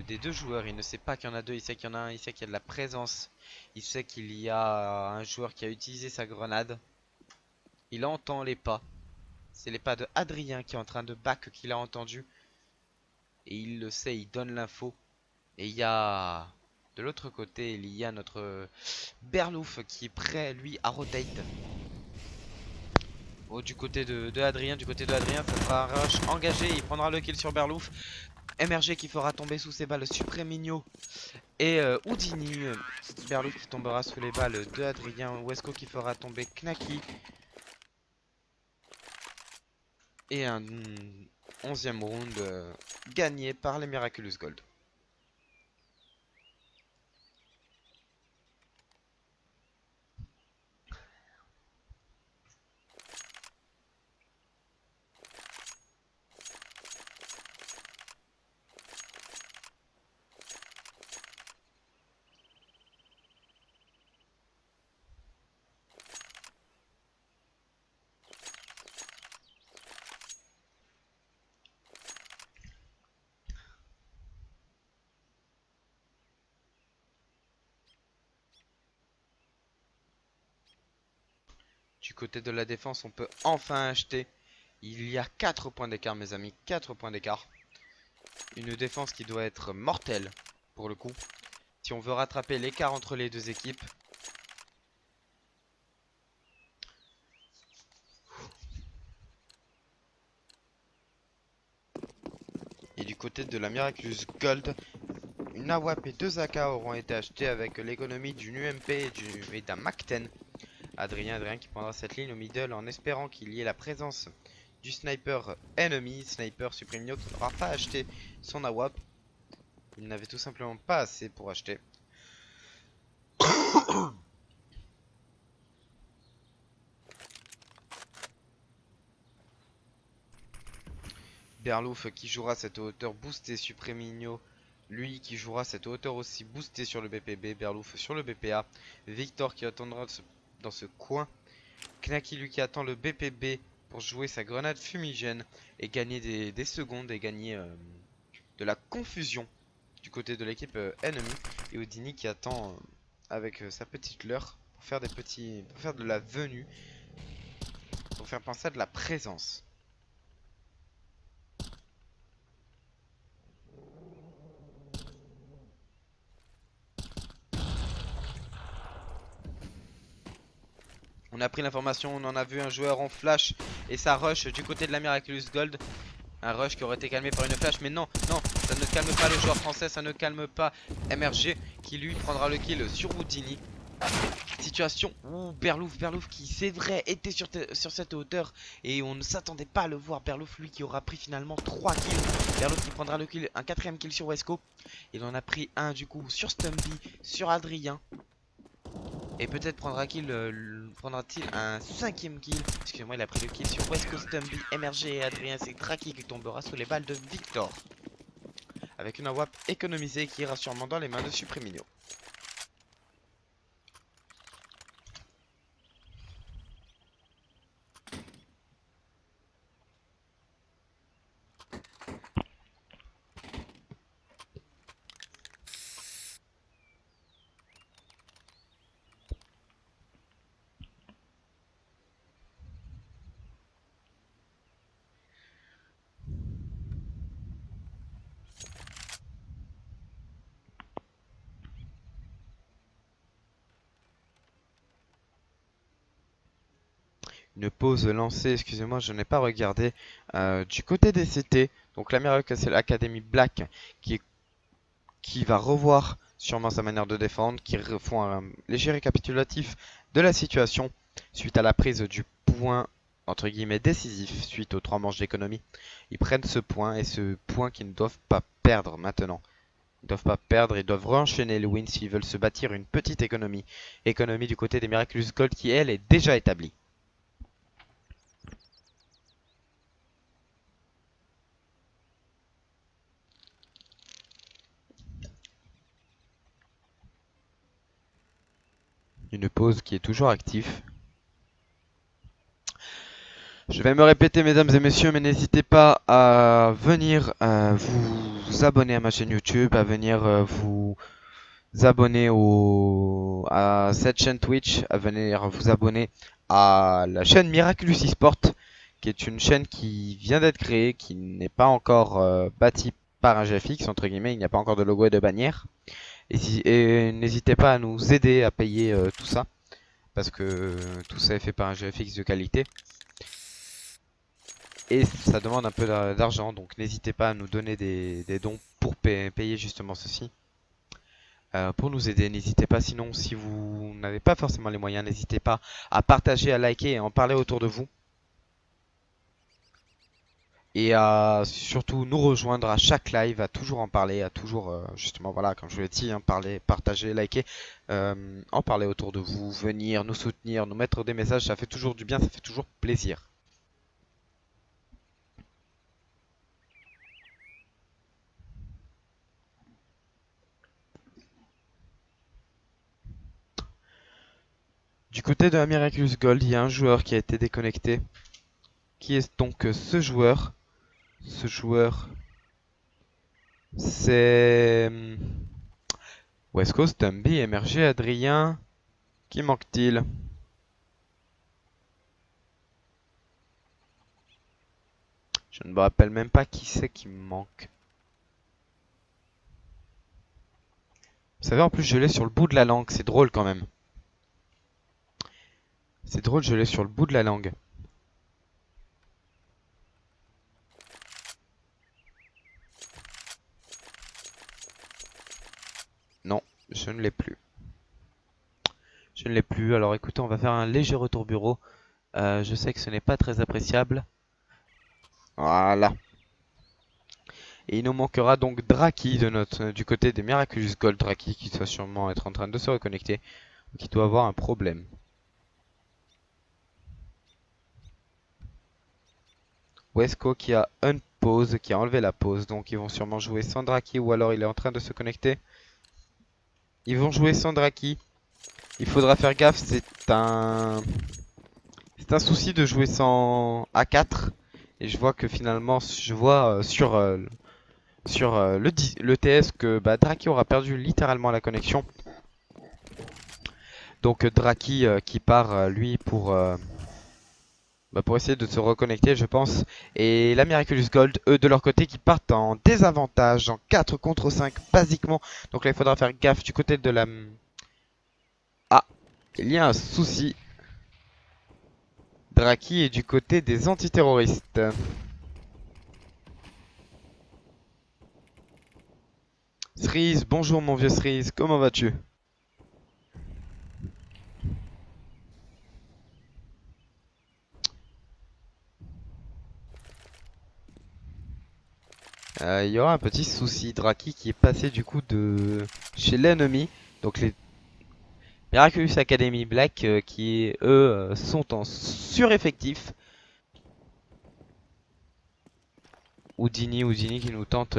des deux joueurs. Il ne sait pas qu'il y en a deux, il sait qu'il y en a un, il sait qu'il y a de la présence, il sait qu'il y a un joueur qui a utilisé sa grenade. Il entend les pas, c'est les pas de Adrien qui est en train de back qu'il a entendu, et il le sait, il donne l'info. Et il y a de l'autre côté, il y a notre Berlouf qui est prêt lui à rotate. Oh, du côté de Adrien, ça sera un rush engagé, il prendra le kill sur Berlouf. MRG qui fera tomber sous ses balles Supreminho et Houdini. Berlouf qui tombera sous les balles de Adrien. Wesco qui fera tomber Knacky. Et un 11ème round gagné par les Miraculous Gold. Du côté de la défense, on peut enfin acheter. Il y a 4 points d'écart, mes amis. 4 points d'écart. Une défense qui doit être mortelle, pour le coup. Si on veut rattraper l'écart entre les deux équipes. Et du côté de la Miraculous Gold, une AWP et 2 AK auront été achetés avec l'économie d'une UMP et d'un MAC-10. Adrien qui prendra cette ligne au middle en espérant qu'il y ait la présence du sniper ennemi. Sniper Supreminho qui n'aura pas acheté son AWP. Il n'avait tout simplement pas assez pour acheter. Berlouf qui jouera cette hauteur boostée, Supreminho lui qui jouera cette hauteur aussi boostée sur le BPB, Berlouf sur le BPA, Victor qui attendra dans ce coin, Knacky lui qui attend le BPB pour jouer sa grenade fumigène et gagner des secondes et gagner de la confusion du côté de l'équipe ennemie, et Houdini qui attend avec sa petite leurre pour faire des petits, pour faire de la venue, pour faire penser à de la présence. On a pris l'information, on en a vu un joueur en flash et ça rush du côté de la Miraculous Gold. Un rush qui aurait été calmé par une flash, mais non, non, ça ne calme pas le joueur français, ça ne calme pas MRG qui lui prendra le kill sur Houdini. Situation où Berlouf qui c'est vrai était sur cette hauteur et on ne s'attendait pas à le voir. Berlouf lui qui aura pris finalement 3 kills. Berlouf qui prendra le kill, un 4ème kill sur Wesco. Il en a pris un du coup sur Stumpy, sur Adrien. Et peut-être prendra-t-il un 5ème kill. Excusez-moi, il a pris le kill sur Wesco, Stumpy, MRG et Adrien. C'est Draki qui tombera sous les balles de Victor. Avec une AWP économisée qui ira sûrement dans les mains de Supreminio. Une pause lancée, excusez-moi, je n'ai pas regardé. Du côté des CT, donc la Miracle Academy Black qui va revoir sûrement sa manière de défendre, qui font un léger récapitulatif de la situation suite à la prise du point entre guillemets décisif suite aux 3 manches d'économie. Ils prennent ce point et ce point qu'ils ne doivent pas perdre maintenant. Ils ne doivent pas perdre, ils doivent re-enchaîner le win s'ils veulent se bâtir une petite économie. Économie du côté des Miraculous Gold qui elle est déjà établie. Une pause qui est toujours active. Je vais me répéter mesdames et messieurs, mais n'hésitez pas à venir vous abonner à ma chaîne YouTube, à venir vous abonner à cette chaîne Twitch, à venir vous abonner à la chaîne Miraculous eSport, qui est une chaîne qui vient d'être créée, qui n'est pas encore bâtie par un GFX, entre guillemets, il n'y a pas encore de logo et de bannière. Et n'hésitez pas à nous aider à payer tout ça, parce que tout ça est fait par un GFX de qualité. Et ça demande un peu d'argent, donc n'hésitez pas à nous donner des dons pour payer justement ceci. Pour nous aider, n'hésitez pas, sinon si vous n'avez pas forcément les moyens, n'hésitez pas à partager, à liker et à en parler autour de vous. Et à surtout nous rejoindre à chaque live, à toujours en parler, à toujours, justement, voilà, comme je vous l'ai dit, hein, parler, partager, liker, en parler autour de vous, venir nous soutenir, nous mettre des messages, ça fait toujours du bien, ça fait toujours plaisir. Du côté de la Miraculous Gold, il y a un joueur qui a été déconnecté. Qui est donc ce joueur? Ce joueur, c'est West Coast, Tumby, MRG, Adrien. Qui manque-t-il? Je ne me rappelle même pas qui c'est qui me manque. Vous savez, en plus, je l'ai sur le bout de la langue. C'est drôle quand même. C'est drôle, je l'ai sur le bout de la langue. Non, je ne l'ai plus. Je ne l'ai plus. Alors écoutez, on va faire un léger retour bureau. Je sais que ce n'est pas très appréciable. Voilà. Et il nous manquera donc Draki du côté des Miraculous Gold. Draki qui doit sûrement être en train de se reconnecter. Ou qui doit avoir un problème. Wesco qui a unpause, qui a enlevé la pause. Donc ils vont sûrement jouer sans Draki ou alors il est en train de se connecter. Ils vont jouer sans Draki. Il faudra faire gaffe, c'est un souci de jouer sans A4. Et je vois que finalement, je vois sur le TS que Draki aura perdu littéralement la connexion. Donc Draki qui part lui pour essayer de se reconnecter je pense. Et la Miraculous Gold eux de leur côté qui partent en désavantage en 4 contre 5 basiquement. Donc là il faudra faire gaffe du côté de la... Ah, il y a un souci. Draki est du côté des antiterroristes. Cerise, bonjour mon vieux Cerise, comment vas-tu? Il y aura un petit souci. Draki qui est passé du coup de chez l'ennemi. Donc les Miraculous Academy Black qui eux sont en sureffectif. Houdini qui nous tente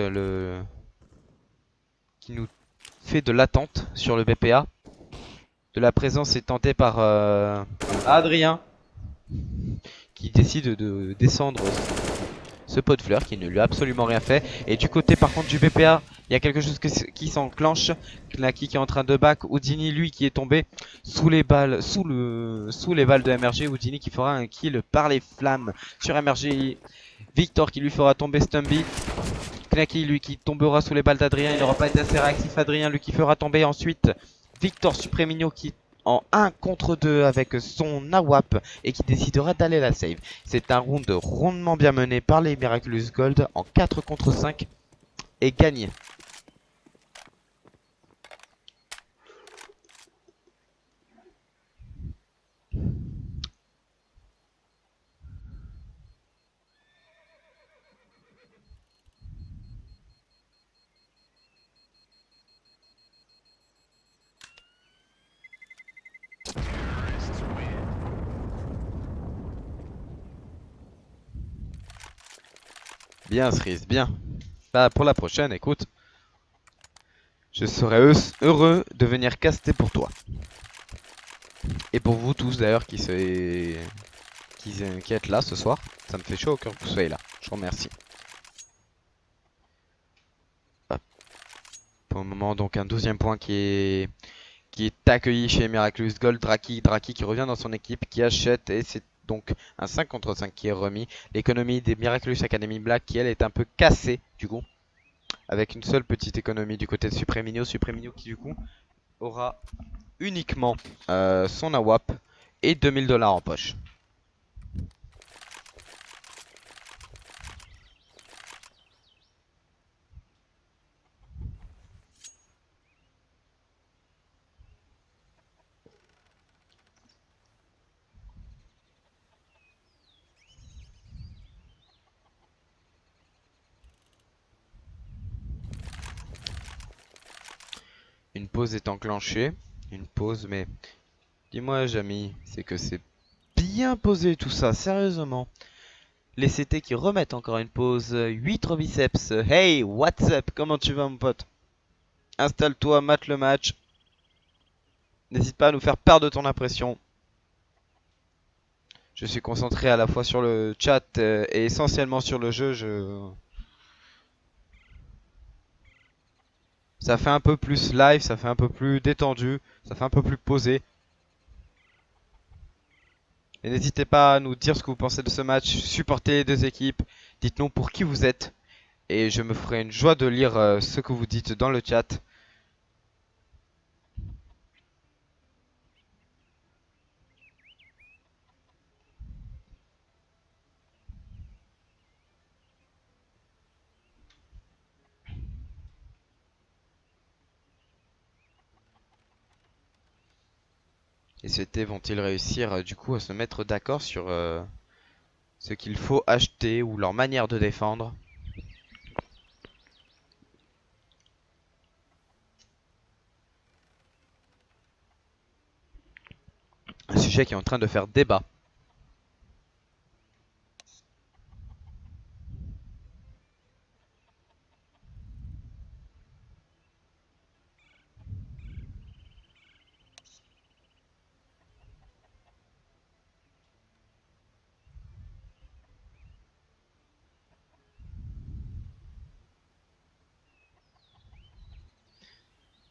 qui nous fait de l'attente sur le BPA. De la présence est tenté par Adrien qui décide de descendre ce pot de fleurs qui ne lui a absolument rien fait. Et du côté par contre du BPA, il y a quelque chose qui s'enclenche. Knacky qui est en train de back. Houdini lui qui est tombé sous les balles, sous les balles de MRG. Houdini qui fera un kill par les flammes sur MRG. Victor qui lui fera tomber Stumby. Knacky lui qui tombera sous les balles d'Adrien. Il n'aura pas été assez réactif. Adrien lui qui fera tomber ensuite Victor Supremino qui en 1 contre 2 avec son AWAP et qui décidera d'aller la save. C'est un round rondement bien mené par les Miraculous Gold en 4 contre 5 et gagné. Bien Cerise, bien. Bah pour la prochaine, écoute, je serai heureux de venir caster pour toi. Et pour vous tous d'ailleurs qui êtes là ce soir. Ça me fait chaud au cœur que vous soyez là. Je vous remercie. Hop. Pour le moment donc un 12e point qui est accueilli chez Miraculous Gold. Draki qui revient dans son équipe, qui achète et c'est donc un 5 contre 5 qui est remis. L'économie des Miraculous Academy Black qui elle est un peu cassée du coup. Avec une seule petite économie du côté de Supremino. Supremino qui du coup aura uniquement son AWAP et 2000 $ en poche. Une pause est enclenchée. Une pause mais dis-moi Jamy, c'est que c'est bien posé tout ça, sérieusement. Les CT qui remettent encore une pause. 8 biceps. Hey, what's up? Comment tu vas, mon pote? Installe-toi, mate le match. N'hésite pas à nous faire part de ton impression. Je suis concentré à la fois sur le chat et essentiellement sur le jeu. Ça fait un peu plus live, ça fait un peu plus détendu, ça fait un peu plus posé. Et n'hésitez pas à nous dire ce que vous pensez de ce match. Supportez les deux équipes. Dites-nous pour qui vous êtes. Et je me ferai une joie de lire ce que vous dites dans le chat. Et CT vont-ils réussir du coup à se mettre d'accord sur ce qu'il faut acheter ou leur manière de défendre? Un sujet qui est en train de faire débat.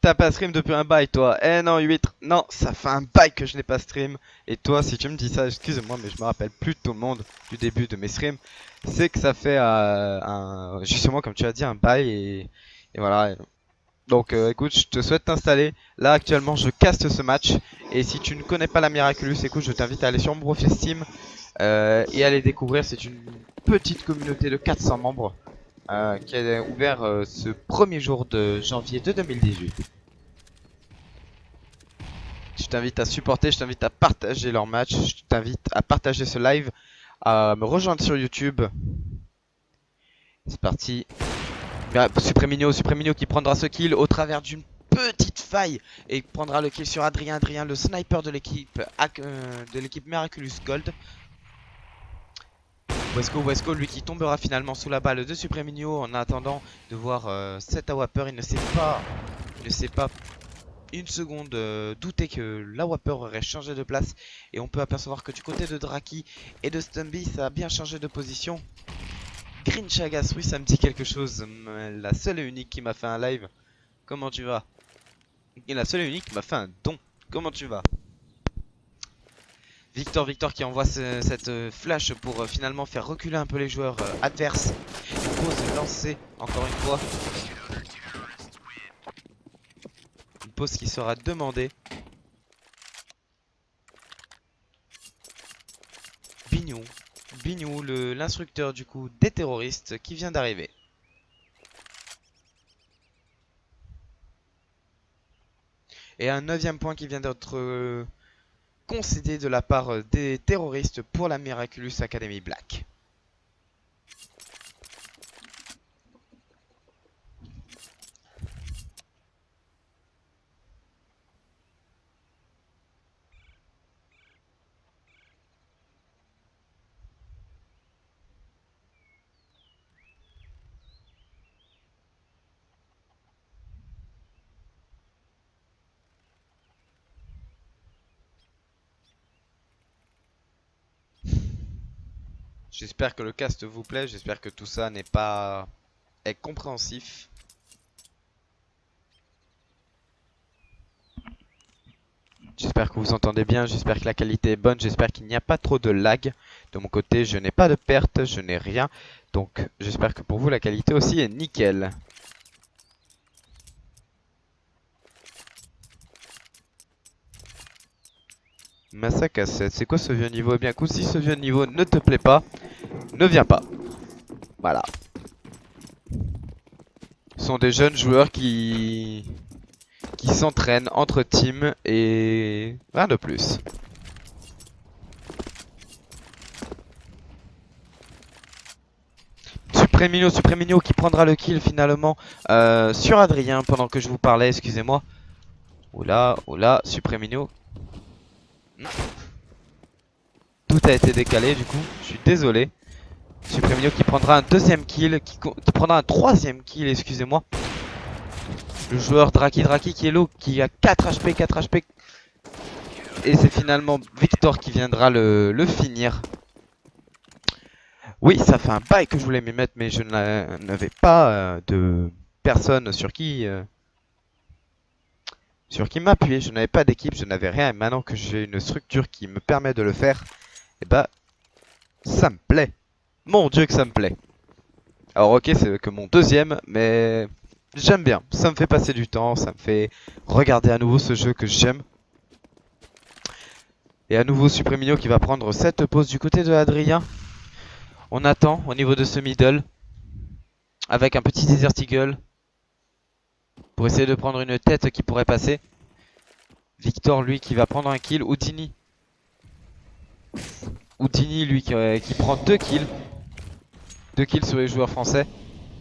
T'as pas stream depuis un bail, toi. Eh non, 8. Non, ça fait un bail que je n'ai pas stream. Et toi, si tu me dis ça, excuse-moi, mais je me rappelle plus de tout le monde du début de mes streams. C'est que ça fait justement, comme tu as dit, un bail. Et voilà. Donc, écoute, je te souhaite t'installer. Là, actuellement, je caste ce match. Et si tu ne connais pas la Miraculous, écoute, je t'invite à aller sur mon profil Steam et à aller découvrir. C'est une petite communauté de 400 membres qui a ouvert ce premier jour de janvier de 2018. Je t'invite à supporter, je t'invite à partager leur match, je t'invite à partager ce live, à me rejoindre sur YouTube. C'est parti. Supremino qui prendra ce kill au travers d'une petite faille et prendra le kill sur Adrien. Adrien, le sniper de l'équipe Miraculous Gold. Wesco, lui qui tombera finalement sous la balle de Supremino en attendant de voir cet AWPer. Il ne sait pas une seconde douter que la Wapper aurait changé de place. Et on peut apercevoir que du côté de Draki et de Stumby, ça a bien changé de position. Green Chagas, oui, ça me dit quelque chose. La seule et unique qui m'a fait un live. Comment tu vas? Et la seule et unique qui m'a fait un don. Comment tu vas? Victor qui envoie cette flash pour finalement faire reculer un peu les joueurs adverses. Il pose lancer encore une fois. Une pause qui sera demandée. Bignou, l'instructeur du coup des terroristes qui vient d'arriver. Et un 9ème point qui vient d'être concédé de la part des terroristes pour la Miraculous Academy Black. J'espère que le cast vous plaît, j'espère que tout ça est compréhensif. J'espère que vous entendez bien, j'espère que la qualité est bonne, j'espère qu'il n'y a pas trop de lag. De mon côté, je n'ai pas de perte, je n'ai rien. Donc j'espère que pour vous la qualité aussi est nickel. Massa cassette, c'est quoi ce vieux niveau? Eh bien écoute, si ce vieux niveau ne te plaît pas, ne viens pas. Voilà. Ce sont des jeunes joueurs qui s'entraînent entre teams et rien de plus. Supremino qui prendra le kill finalement sur Adrien pendant que je vous parlais, excusez-moi. Oula, Supremino. Tout a été décalé du coup, je suis désolé. Supremino qui prendra un deuxième kill, qui prendra un troisième kill, excusez-moi. Le joueur Draki qui est low, qui a 4 HP. Et c'est finalement Victor qui viendra le finir. Oui, ça fait un bail que je voulais m'y mettre, mais je n'avais pas de personne sur qui m'appuyer. Je n'avais pas d'équipe, je n'avais rien. Et maintenant que j'ai une structure qui me permet de le faire, et bah, ça me plaît. Mon Dieu que ça me plaît. Alors ok, c'est que mon deuxième, mais j'aime bien. Ça me fait passer du temps, ça me fait regarder à nouveau ce jeu que j'aime. Et à nouveau Supremino qui va prendre cette pause du côté de Adrien. On attend au niveau de ce middle. Avec un petit Desert Eagle. Pour essayer de prendre une tête qui pourrait passer. Victor lui qui va prendre un kill. Houdini lui qui prend 2 kills. 2 kills sur les joueurs français.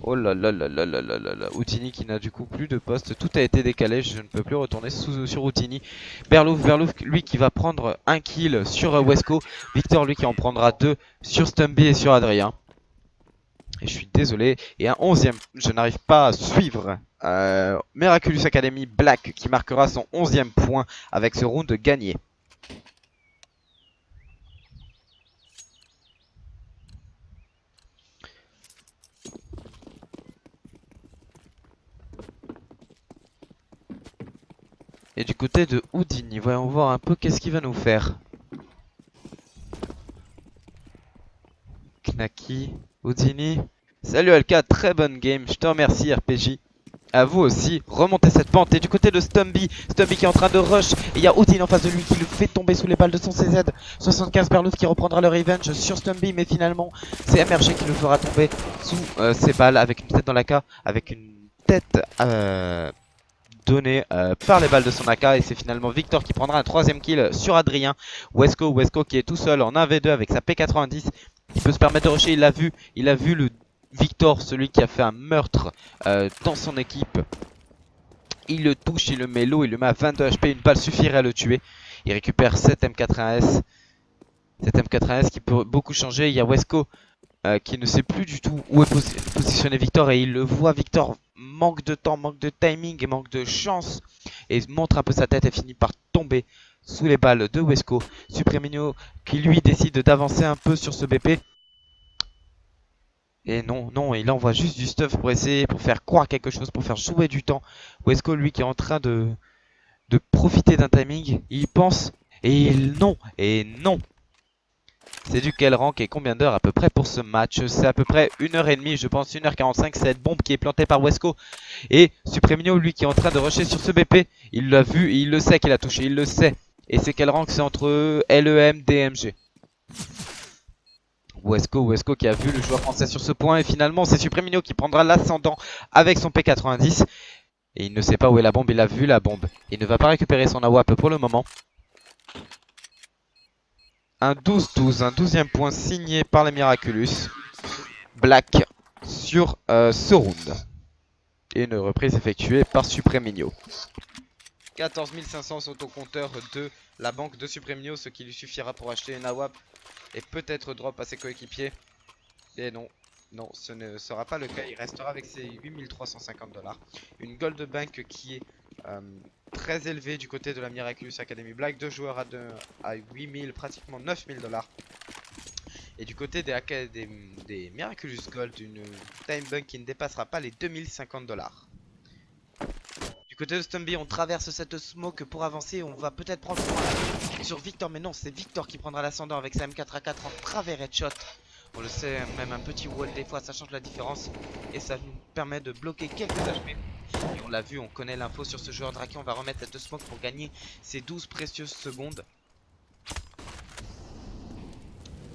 Oh là là là là là là là là. Houdini qui n'a du coup plus de poste. Tout a été décalé. Je ne peux plus retourner sur Houdini. Berlouf lui qui va prendre un kill sur Wesco. Victor lui qui en prendra 2 sur Stumby et sur Adrien. Et je suis désolé. Et un 11ème. Je n'arrive pas à suivre Miraculous Academy Black qui marquera son 11ème point avec ce round gagné. Et du côté de Houdini, voyons voir un peu qu'est-ce qu'il va nous faire. Knacky, Houdini. Salut LK, très bonne game, je te remercie RPG. À vous aussi, remontez cette pente. Et du côté de Stumby, Stumby qui est en train de rush. Et il y a Houdini en face de lui qui le fait tomber sous les balles de son CZ. 75 Berlouf qui reprendra le revenge sur Stumby. Mais finalement, c'est MRG qui le fera tomber sous ses balles avec une tête dans l'AK. Avec une tête donnée par les balles de son AK. Et c'est finalement Victor qui prendra un troisième kill sur Adrien. Wesco qui est tout seul en 1v2 avec sa P90. Il peut se permettre de rusher, il l'a vu le Victor, celui qui a fait un meurtre dans son équipe. Il le touche, il le met low, il le met à 22 HP, une balle suffirait à le tuer. Il récupère 7 M81S. 7 M81S qui peut beaucoup changer. Il y a Wesco qui ne sait plus du tout où est positionné Victor et il le voit. Victor manque de temps, manque de timing et manque de chance et montre un peu sa tête et finit par tomber sous les balles de Wesco. Supremino qui lui décide d'avancer un peu sur ce BP. Et non, il envoie juste du stuff pour essayer, pour faire croire quelque chose, pour faire jouer du temps. Wesco lui qui est en train de profiter d'un timing, il pense, et non, C'est du quel rank et combien d'heures à peu près pour ce match? C'est à peu près 1h30, je pense 1h45, cette bombe qui est plantée par Wesco. Et Supremino, lui qui est en train de rusher sur ce BP, il l'a vu et il le sait qu'il a touché, il le sait. Et c'est quel rank? C'est entre LEM, DMG. Wesco qui a vu le joueur français sur ce point et finalement c'est Supremino qui prendra l'ascendant avec son P90. Et il ne sait pas où est la bombe, il a vu la bombe. Il ne va pas récupérer son AWP pour le moment. Un 12-12, un 12e point signé par les Miraculous. Black sur ce round. Et une reprise effectuée par Supremino. 14 500 sont au compteur de la banque de Supremino, ce qui lui suffira pour acheter une AWP et peut-être drop à ses coéquipiers. Et non, ce ne sera pas le cas, il restera avec ses 8 350 $. Une gold bank qui est très élevée du côté de la Miraculous Academy Black. 2 joueurs à 8000, pratiquement 9000 $. Et du côté des Miraculous Gold, une time bank qui ne dépassera pas les 2050 $. Du côté de Stumby, on traverse cette smoke pour avancer. On va peut-être prendre sur Victor, mais non, c'est Victor qui prendra l'ascendant avec sa M4A4 en travers headshot. On le sait, même un petit wall des fois ça change la différence et ça nous permet de bloquer quelques HP. Et on l'a vu, on connaît l'info sur ce joueur Draki. On va remettre cette smoke pour gagner ces 12 précieuses secondes.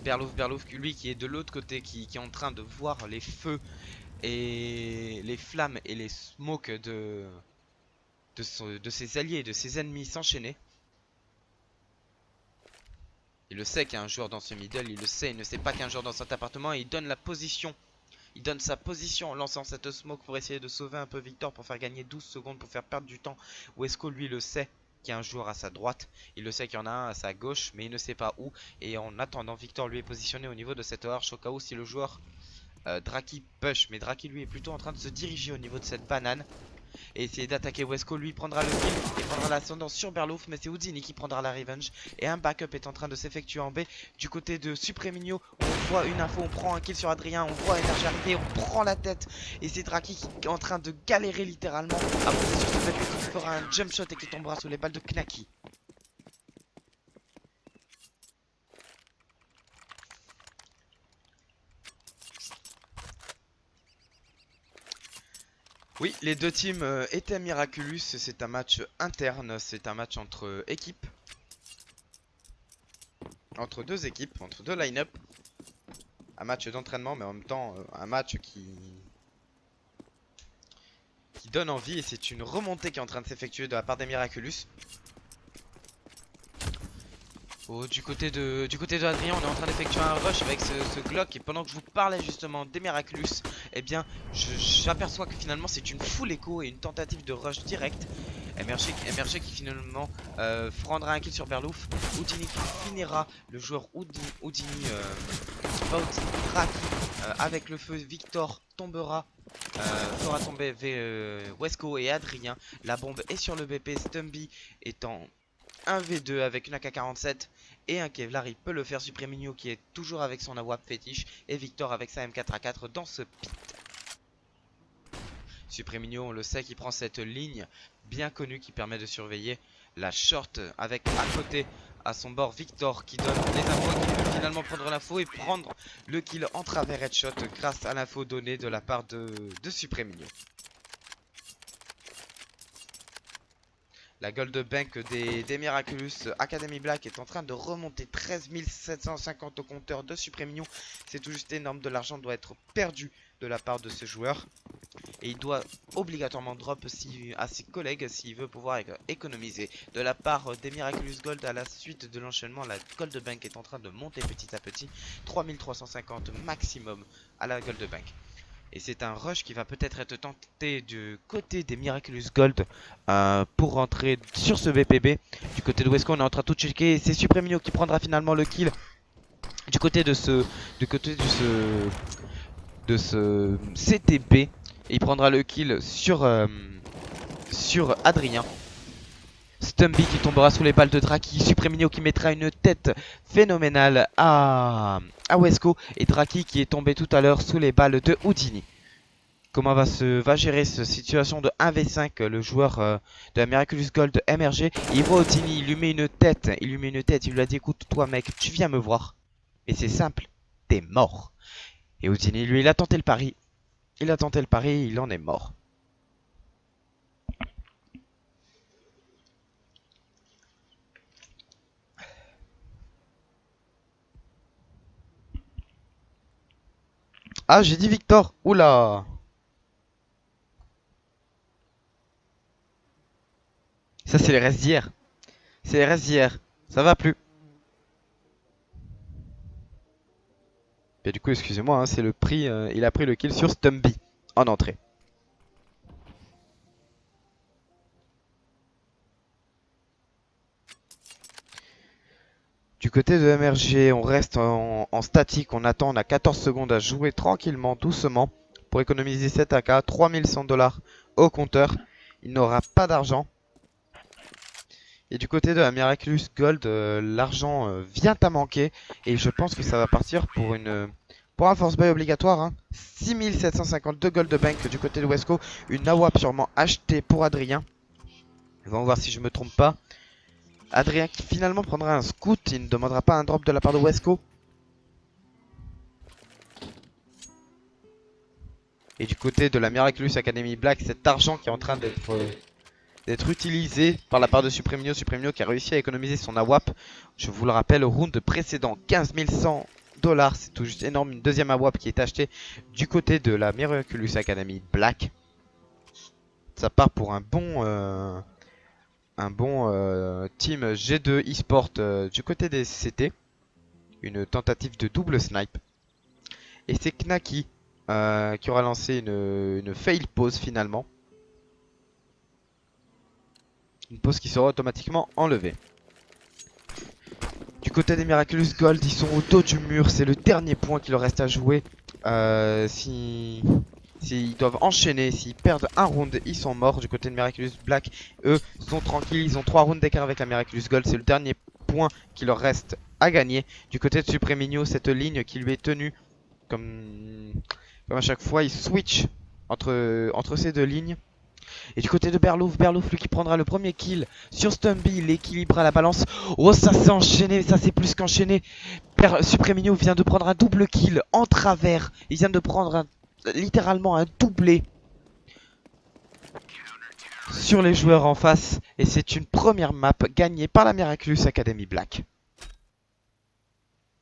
Berlouf, lui qui est de l'autre côté, qui est en train de voir les feux et les flammes et les smokes de ses alliés, de ses ennemis s'enchaîner. Il le sait qu'il y a un joueur dans ce middle, il le sait, il ne sait pas qu'il y a un joueur dans cet appartement et il donne la position. Il donne sa position en lançant cette smoke pour essayer de sauver un peu Victor, pour faire gagner 12 secondes, pour faire perdre du temps. Wesco lui le sait qu'il y a un joueur à sa droite, il le sait qu'il y en a un à sa gauche, mais il ne sait pas où. Et en attendant, Victor lui est positionné au niveau de cette arche au cas où si le joueur Draki push. Mais Draki lui est plutôt en train de se diriger au niveau de cette banane et essayer d'attaquer Wesco. Lui prendra le kill et prendra l'ascendant sur Berlouf, mais c'est Houdini qui prendra la revenge. Et un backup est en train de s'effectuer en B. Du côté de Supremino, on voit une info, on prend un kill sur Adrien, on voit Energy arriver, on prend la tête. Et c'est Draki qui est en train de galérer littéralement à monter sur ce BP qui fera un jump shot et qui tombera sous les balles de Knacky. Oui, les deux teams étaient Miraculous, c'est un match interne, c'est un match entre équipes. Entre deux équipes, entre deux line-up. Un match d'entraînement, mais en même temps un match qui donne envie. Et c'est une remontée qui est en train de s'effectuer de la part des Miraculous. Oh, du côté de Adrien, on est en train d'effectuer un rush avec ce Glock. Et pendant que je vous parlais justement des Miraculous, eh bien j'aperçois que finalement c'est une full echo et une tentative de rush direct. MRG qui finalement prendra un kill sur Berlouf. Houdini qui finira, le joueur Houdini Draki avec le feu. Victor tombera, fera tomber Wesco et Adrien. La bombe est sur le BP. Stumby étant 1v2 avec une AK-47 et un Kevlar, il peut le faire. Supremino qui est toujours avec son AWP fétiche et Victor avec sa M4A4 dans ce pit. Supremino, on le sait, qui prend cette ligne bien connue qui permet de surveiller la short avec à côté, à son bord, Victor qui donne les infos, qui peut finalement prendre l'info et prendre le kill en travers headshot grâce à l'info donnée de la part de Supremino. La Gold Bank des Miraculous Academy Black est en train de remonter 13 750 au compteur de Supremino. C'est tout juste énorme, de l'argent doit être perdu de la part de ce joueur. Et il doit obligatoirement drop à ses collègues s'il veut pouvoir économiser. De la part des Miraculous Gold, à la suite de l'enchaînement, la Gold Bank est en train de monter petit à petit. 3350 maximum à la Gold Bank. Et c'est un rush qui va peut-être être tenté du côté des Miraculous Gold pour rentrer sur ce BPB. Du côté de Wesco, on est en train de tout checker. C'est Supremino qui prendra finalement le kill du côté de ce CTB. Et il prendra le kill sur Adrien. Stumby qui tombera sous les balles de Draki. Supremino qui mettra une tête phénoménale à Wesco. Et Draki qui est tombé tout à l'heure sous les balles de Houdini. Comment va gérer cette situation de 1v5 le joueur de la Miraculous Gold MRG. Il voit Houdini, il lui met une tête. Il lui a dit écoute toi mec, tu viens me voir. Et c'est simple, t'es mort. Et Houdini lui il a tenté le pari. Il en est mort. Ah, j'ai dit Victor. Oula. Ça, c'est les restes d'hier. C'est les restes d'hier. Ça va plus. Et du coup, excusez-moi, hein, c'est le prix. Il a pris le kill sur Stumby en entrée. Du côté de MRG, on reste en statique. On attend. On a 14 secondes à jouer tranquillement, doucement. Pour économiser 7 AK. 3100 $ au compteur. Il n'aura pas d'argent. Et du côté de la Miraculous Gold, l'argent vient à manquer. Et je pense que ça va partir pour un force buy obligatoire. Hein. 6752 Gold Bank du côté de Wesco. Une AWAP sûrement achetée pour Adrien. On va voir si je me trompe pas. Adrien qui finalement prendra un scout. Il ne demandera pas un drop de la part de Wesco. Et du côté de la Miraculous Academy Black, cet argent qui est en train d'être utilisé par la part de Supremino. Supremino qui a réussi à économiser son AWAP. Je vous le rappelle, au round précédent, 15 100 $. C'est tout juste énorme. Une deuxième AWAP qui est achetée du côté de la Miraculous Academy Black. Ça part pour un bon team G2 eSport du côté des CT. Une tentative de double snipe. Et c'est Knaki qui aura lancé une fail pause finalement. Une pause qui sera automatiquement enlevée. Du côté des Miraculous Gold, ils sont au dos du mur. C'est le dernier point qu'il leur reste à jouer. S'ils doivent enchaîner, s'ils perdent un round, ils sont morts. Du côté de Miraculous Black, eux sont tranquilles. Ils ont 3 rounds d'écart avec la Miraculous Gold. C'est le dernier point qui leur reste à gagner. Du côté de Supremino, cette ligne qui lui est tenue comme à chaque fois, il switch entre ces deux lignes. Et du côté de Berlouf, lui qui prendra le premier kill sur Stumby, il équilibrera la balance. Oh, ça s'est enchaîné, ça c'est plus qu'enchaîné. Supremino vient de prendre un double kill en travers. Il vient de prendre littéralement un doublé sur les joueurs en face. Et c'est une première map gagnée par la Miraculous Academy Black.